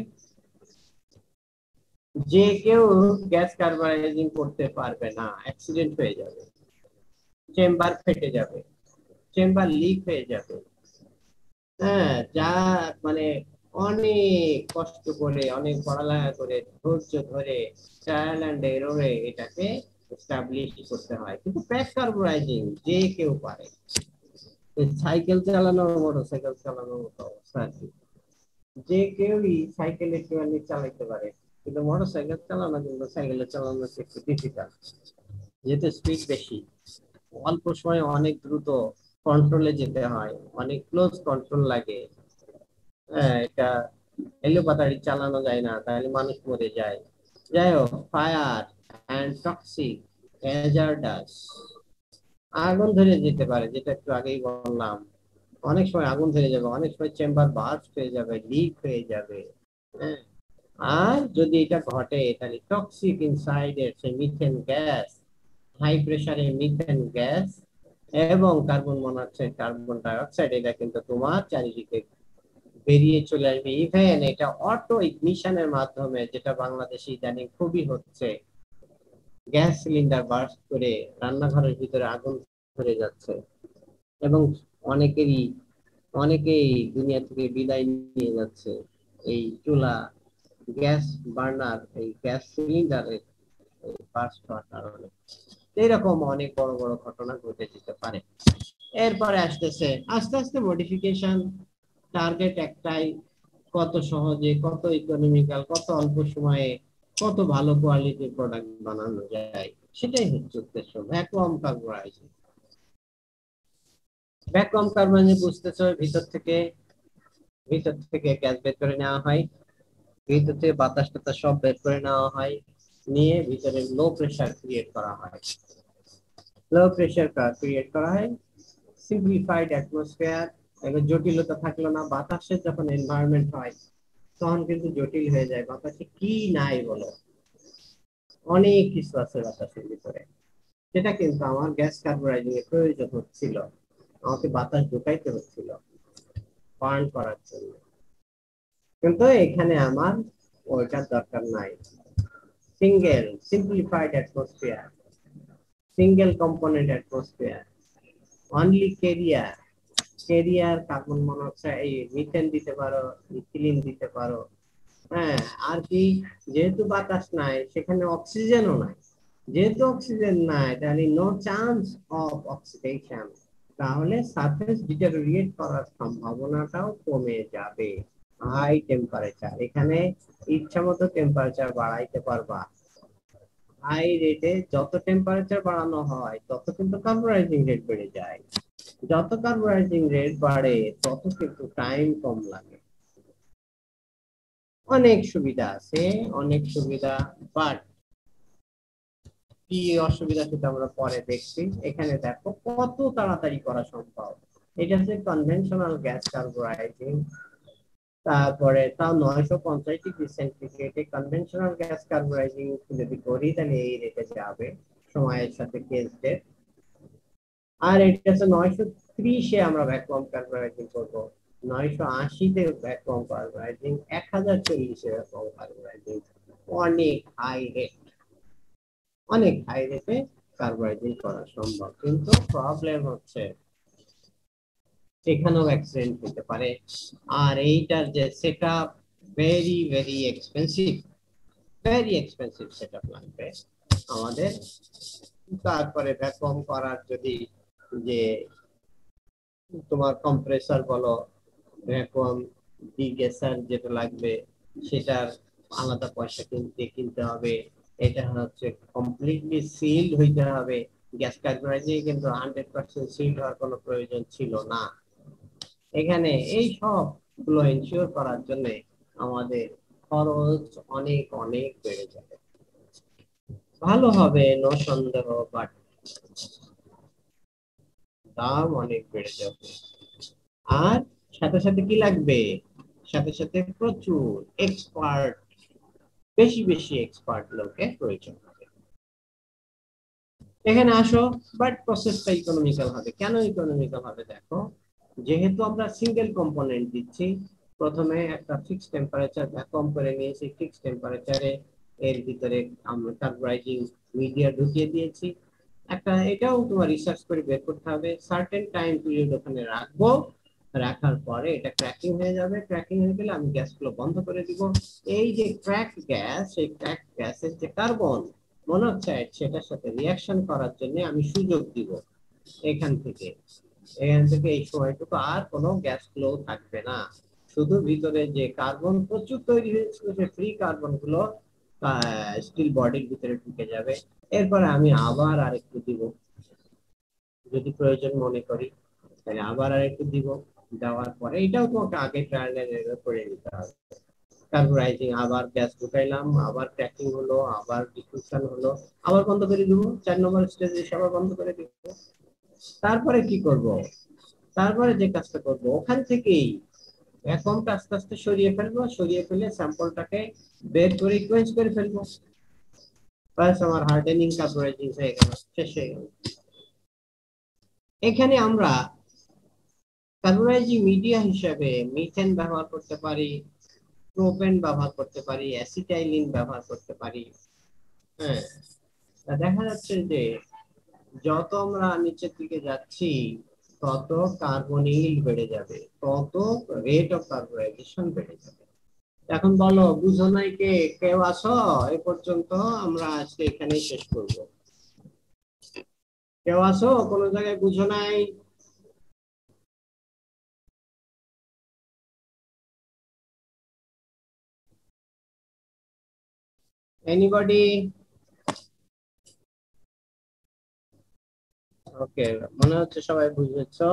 যে কেউ গ্যাস কার্বোরাইজিং করতে পারবে না, অ্যাক্সিডেন্ট হয়ে যাবে, চেম্বার ফেটে যাবে, চেম্বার লিক হয়ে যাবে। হ্যাঁ, যা মানে অনেক কষ্ট করে অনেক পড়ালেখা করে ধৈর্য ধরে ট্রায়াল এন্ড এররে এটাকে এস্টাবলিশ করতে হয়, কিন্তু প্যাক কার্বোরাইজিং যে কেউ পারে। সাইকেল চালানো, মোটরসাইকেল চালানোর মতো অবস্থা আর কি, যে কেউই সাইকেল একটুখানি চালাইতে পারে, কিন্তু মোটরসাইকেল চালানো কিন্তু সাইকেল চালানো একটু ডিফিকাল্ট, যেহেতু স্পিড বেশি, অল্প সময়ে অনেক দ্রুত কন্ট্রোলে যেতে হয়, অনেক ক্লোজ কন্ট্রোল লাগে। হ্যাঁ, এটা এলোপাতাড়ি চালানো যায় না, তাহলে মানুষ মরে যায়। যাই হোক, ফায়ার অ্যান্ড টক্সিক হ্যাজার্ডাস, আগুন ধরে যেতে পারে, যেটা একটু আগেই বললাম, অনেক সময় আগুন ধরে যাবে, অনেক সময় চেম্বার বার্স্ট হয়ে যাবে, লিক হয়ে যাবে। হ্যাঁ, আর যদি এটা ঘটে তাহলে টক্সিক ইনসাইড এর সেই মিথেন গ্যাস, হাই প্রেসারে মিথেন গ্যাস এবং carbon monoxide, carbon die oxide, এটা কিন্তু তোমার চারিদিকে বেরিয়ে চলে আসবে। ইভেন এটা অটো ইগনিশনের মাধ্যমে, যেটা বাংলাদেশে ইদানিং খুবই হচ্ছে, গ্যাস সিলিন্ডার বার্স্ট করে রান্নাঘরের ভিতরে আগুন ধরে যাচ্ছে এবং অনেকেই দুনিয়া থেকে বিদায় নিয়ে যাচ্ছে এই চুলা, গ্যাস বার্নার, এই গ্যাস সিলিন্ডারের বার্স্ট হওয়ার কারণে। এরকম অনেক বড় বড় ঘটনা ঘটে যেতে পারে। এরপরে আসতেছে আস্তে আস্তে মডিফিকেশন, টার্গেট একটাই, কত সহজে, কত ইকোনমিক্যাল, কত অল্প সময়ে কত ভালো কোয়ালিটির প্রোডাক্ট বানানো যায়, সেটাই হচ্ছে উদ্দেশ্য। ভ্যাকুয়াম কার্বোরাইজিং, ভ্যাকুয়াম কার্বোরাইজিং বুঝতেছো, ভিতর থেকে গ্যাস বের করে নেওয়া হয়, ভিতর থেকে বাতাস টাতাস সব বের করে নেওয়া হয়, নিয়ে ভিতরে লো প্রেসার ক্রিয়েট করা হয়, লো প্রেসার ক্রিয়েট করা হয়, সিম্পলিফাইড অ্যাটমসফিয়ার। এবার জটিলতা থাকলো না, বাতাসের যখন এনভায়রনমেন্ট হয় তখন কিন্তু জটিল হয়ে যায়। বাতাসে কি নাই বলো, অনেক কিছু আছে বাতাসের ভিতরে, সেটা কিন্তু আমার গ্যাস কার্বোরাইজিং এর প্রয়োজন হচ্ছিল, আমাকে বাতাস ঢুকাইতে হচ্ছিল বার্ন করার জন্য, কিন্তু এখানে আমার ওইটার দরকার নাই। Simplified atmosphere, single component atmosphere, only career carbon monoxide, এই মিথেন দিতে পারো, ইথিলিন দিতে পারো। হ্যাঁ, আর কি, যেহেতু বাতাস নাই সেখানে অক্সিজেনও নাই, যেহেতু অক্সিজেন নাই তাহলে নো চান্স অফ অক্সিডেশন, তাহলে সারফেস ডিটেরিওরেট করার সম্ভাবনাটাও কমে যাবে। হাই টেম্পারেচার, এখানে ইচ্ছা মতো টেম্পারেচার বাড়াইতে পারবা। হাই রেটে যত টেম্পারেচার বাড়ানো হয় তত কিন্তু কার্বোরাইজিং রেট বেড়ে যায়। যত কার্বোরাইজিং রেট বাড়ে তত কিন্তু টাইম কম লাগে। অনেক সুবিধা আছে, অনেক সুবিধা, বাট কি অসুবিধা সেটা আমরা পরে দেখছি। এখানে দেখো কত তাড়াতাড়ি করা সম্ভব। এটা হচ্ছে কনভেনশনাল গ্যাস কার্বোরাইজিং। তারপরে তাও 950 ডিগ্রি সেন্টিগ্রেডে কনভেনশনাল গ্যাস কার্বোরাইজিং যদি করি তাহলে এই রেটে যাবে সময়ের সাথে কেস ডেট। আর এটা হচ্ছে 930-এ আমরা ভ্যাকুয়াম কার্বোরাইজিং করবো, 980-তে ভ্যাকুয়াম কার্বোরাইজিং, 1040-এ ভ্যাকুয়াম কার্বোরাইজিং। অনেক হাই রেট, অনেক হাই রেটে কার্বোরাইজিং করা সম্ভব, কিন্তু প্রবলেম হচ্ছে এখানেও অ্যাক্সিডেন্ট হতে পারে। আর এইটার যে setup very very expensive, very expensive setup লাগবে আমাদের। তারপরে ভ্যাকুয়াম করার যদি যে তোমার কম্প্রেসর বলো, ভ্যাকুয়াম ডিগ্যাসার যেটা লাগবে সেটার আলাদা পয়সা কিনতে হবে। এটা হচ্ছে কমপ্লিটলি সিলড হইতে হবে। গ্যাস কার্বোরাইজিং কিন্তু 100% সিলড হওয়ার কোনো প্রয়োজন ছিল না। এখানে এই সবগুলো এনশিওর করার জন্য আমাদের খরচ অনেক অনেক বেড়ে যাবে। ভালো হবে নো সন্দেহ, বাট দাম অনেক বেড়ে যাবে। আর সাথে সাথে কি লাগবে, সাথে সাথে প্রচুর এক্সপার্ট, বেশি বেশি এক্সপার্ট লোকের প্রয়োজন হবে। এখানে আসো, বাট প্রসেসটা ইকোনমিক্যাল হবে। কেন ইকোনমিক্যাল হবে দেখো, যেহেতু আমরা সিঙ্গেল কম্পোনেন্ট দিচ্ছি, প্রথমে একটা ফিক্স টেম্পারেচার ভ্যাকুয়াম করে নিয়েছি, ফিক্স টেম্পারেচারে এর ভিতরে আমরা কার্বোরাইজিং মিডিয়া ঢুকিয়ে দিয়েছি। একটা এটাও তোমার রিসার্চ করে বের করতে হবে, সার্টেন টাইম পিরিয়ড ওখানে রাখবো, রাখার পরে এটা ক্র্যাকিং হয়ে যাবে। ক্র্যাকিং হয়ে গেলে আমি গ্যাসগুলো বন্ধ করে দিব। এই যে ক্র্যাক গ্যাস, এই ক্র্যাক গ্যাসের যে কার্বন মনোক্সাইড সেটার সাথে রিয়াকশন করার জন্য আমি সুযোগ দিব। এখান থেকে এই সময়টুকু আর কোনো গ্যাস ফ্লো থাকবে না, শুধু ভিতরে যে কার্বন প্রচুর তৈরি হয়েছিল যে ফ্রি কার্বন গুলো স্টিল বডির ভিতরে ঢুকে যাবে। এরপরে আমি আবার আরেকটু দিব, যদি প্রয়োজন মনে করি তাহলে আবার আরেকটু দিব। দেওয়ার পরে এটাও তোমাকে আগে ট্রায়াল এন্ড এরর করে নিতে হবে। কার্বোরাইজিং আবার গ্যাস ঢুকাইলাম, আবার ক্র্যাকিং হলো, আবার ডিফিউশন হলো, আবার বন্ধ করে দিব, 4 নম্বর স্টেজে আবার বন্ধ করে দিব। তারপরে কি করব, তারপরে যে কাজটা করব ওখান থেকেই ভ্যাকুয়ামটা আস্তে আস্তে সরিয়ে ফেলবো, সরিয়ে ফেলে স্যাম্পলটাকে বের করে ইকুয়েন্স করে ফেলবো। বাস আমার হার্ডেনিং কার্বোরাইজিং হয়ে গেল, শেষ হয়ে গেল। এখানে আমরা কার্বোরাইজিং মিডিয়া হিসেবে মিথেন ব্যবহার করতে পারি, প্রোপেন ব্যবহার করতে পারি, অ্যাসিটাইলিন ব্যবহার করতে পারি। হ্যাঁ, দেখা যাচ্ছে যে যত আমরা নিচের দিকে যাচ্ছি তত কার্বনিল বেড়ে যাবে, তত রেট অফ কার্বোরাইজেশন বেড়ে যাবে। এখন বলো বুঝো নাই কে, কেউ আসো এ পর্যন্ত, আমরা আজকে এখানেই শেষ করব। কেউ আসো, কোনো জায়গায় বুঝো নাই? এনিবডি? ওকে, মনে হচ্ছে সবাই বুঝেছো।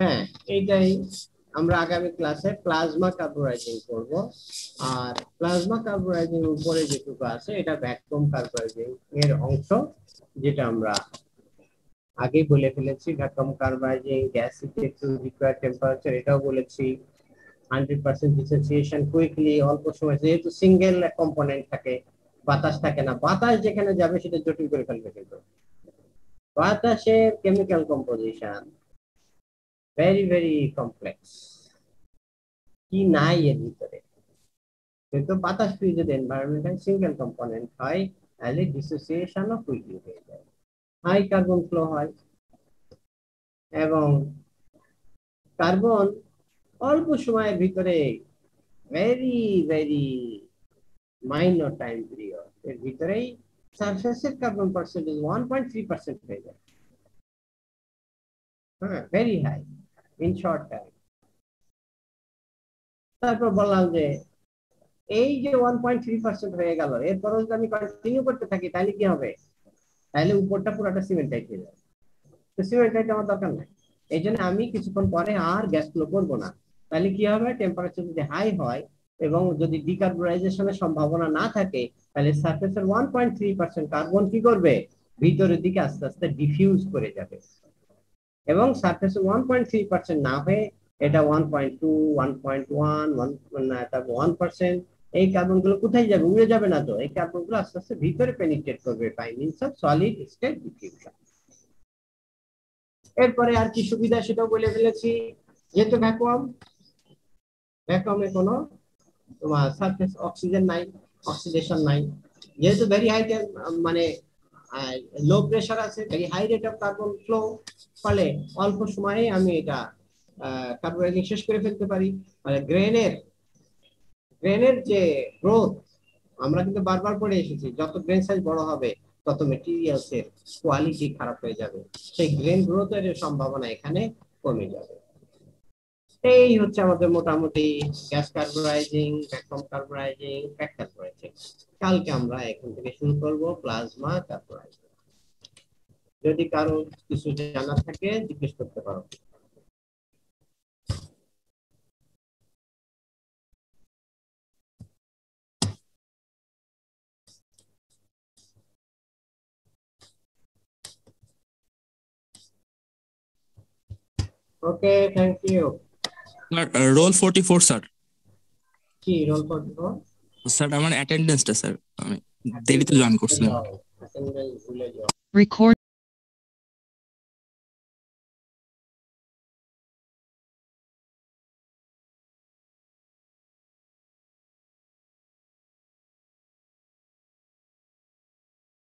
হ্যাঁ, এইটাই আমরা আগামী ক্লাসে প্লাজমা কার্বোরাইজিং করব। আর প্লাজমা কার্বোরাইজিং উপরে যেটুকু আছে এটা ভ্যাকুয়াম কার্বোরাইজিং এর অংশ, যেটা আমরা আগেই বলে ফেলেছি। Vacuum carburising gas to required temperature এটাও বলেছি। 100% ডিসোসিয়েশন কুইকলি, অল্প সময়, যেহেতু সিঙ্গেল কম্পোনেন্ট থাকে, বাতাস থাকে না, বাতাস যেখানে যাবে সেটা জটিল করে ফেলবে। কিন্তু বাতাসের chemical composition very very complex, কি নাই এর ভিতরে। কিন্তু বাতাস ফ্রি যদি এনভায়রনমেন্টাল সিঙ্গেল কম্পোনেন্ট হয় তাহলে ডিসোসিয়েশনও কুইকলি হয়ে যায়, হাই কার্বন ফ্লো হয়, এবং কার্বন অল্প সময়ের ভিতরে very very minor time period এর ভিতরেই সারফেসের কার্বন পার্সেন্টেজ 1.3% হয়ে যায়। হ্যাঁ, very high in short time. তারপর বললাম যে এই যে 1.3% হয়ে গেল, এরপর যদি আমি কন্টিনিউ করতে থাকি তাহলে কি হবে? তাহলে উপরটা পুরোটা সিমেন্টাইট হয়ে যাবে। তো সিমেন্টাইট আমার দরকার নাই, এই জন্য আমি কিছুক্ষণ পরে আর গ্যাস ফ্লো করবো না। তাহলে কি হবে? টেম্পারেচার যদি হাই হয় এবং যদি ডিকার্বনাইজেশনের সম্ভাবনা না থাকে, তাহলে সারফেসের 1.3% কার্বন কি করবে? ভিতরের দিকে আস্তে আস্তে ডিফিউজ করে যাবে এবং সারফেসে 1.3% না হয়ে এটা 1.2, 1.1, তারপর 1%। এই কার্বন গুলো কোথায় যাবে? উড়ে যাবে না তো, এই কার্বন গুলো আস্তে আস্তে ভিতরে পেনিট্রেট করবে by means of solid state diffusion. এরপরে আর কি সুবিধা সেটাও বলে ফেলেছি। যেহেতু ভ্যাকুয়ামে কোনো তোমার সারফেস অক্সিজেন নাই, অক্সিডেশন নাই, যেহেতু ভেরি হাই মানে লো প্রেসার আছে, very high rate of carbon flow, ফলে অল্প সময়ে আমি এটা কার্বনাইজিং শেষ করে ফেলতে পারি। মানে গ্রেনের যে গ্রোথ, আমরা কিন্তু বারবার পড়ে এসেছি, যত গ্রেন সাইজ বড় হবে তত মেটেরিয়ালস এর কোয়ালিটি খারাপ হয়ে যাবে, সেই গ্রেন গ্রোথের সম্ভাবনা এখানে কমে যাবে। এই হচ্ছে আমাদের মোটামুটি গ্যাস কার্বনাইজিং, ভ্যাকুয়াম কার্বনাইজিং, প্যাক কার্বনাইজিং। কালকে আমরা এখন থেকে শুরু করব প্লাজমা কার্বনাইজিং। যদি কারো কিছু জানা থাকে জিজ্ঞেস করতে পারো। Okay, thank you. Roll 44 sir. কি রোল করব? স্যার আমার অ্যাটেন্ডেন্সটা স্যার, আমি দেরিতে জয়েন করছিলাম। অ্যাটেন্ডেন্স ভুলে যাও। Record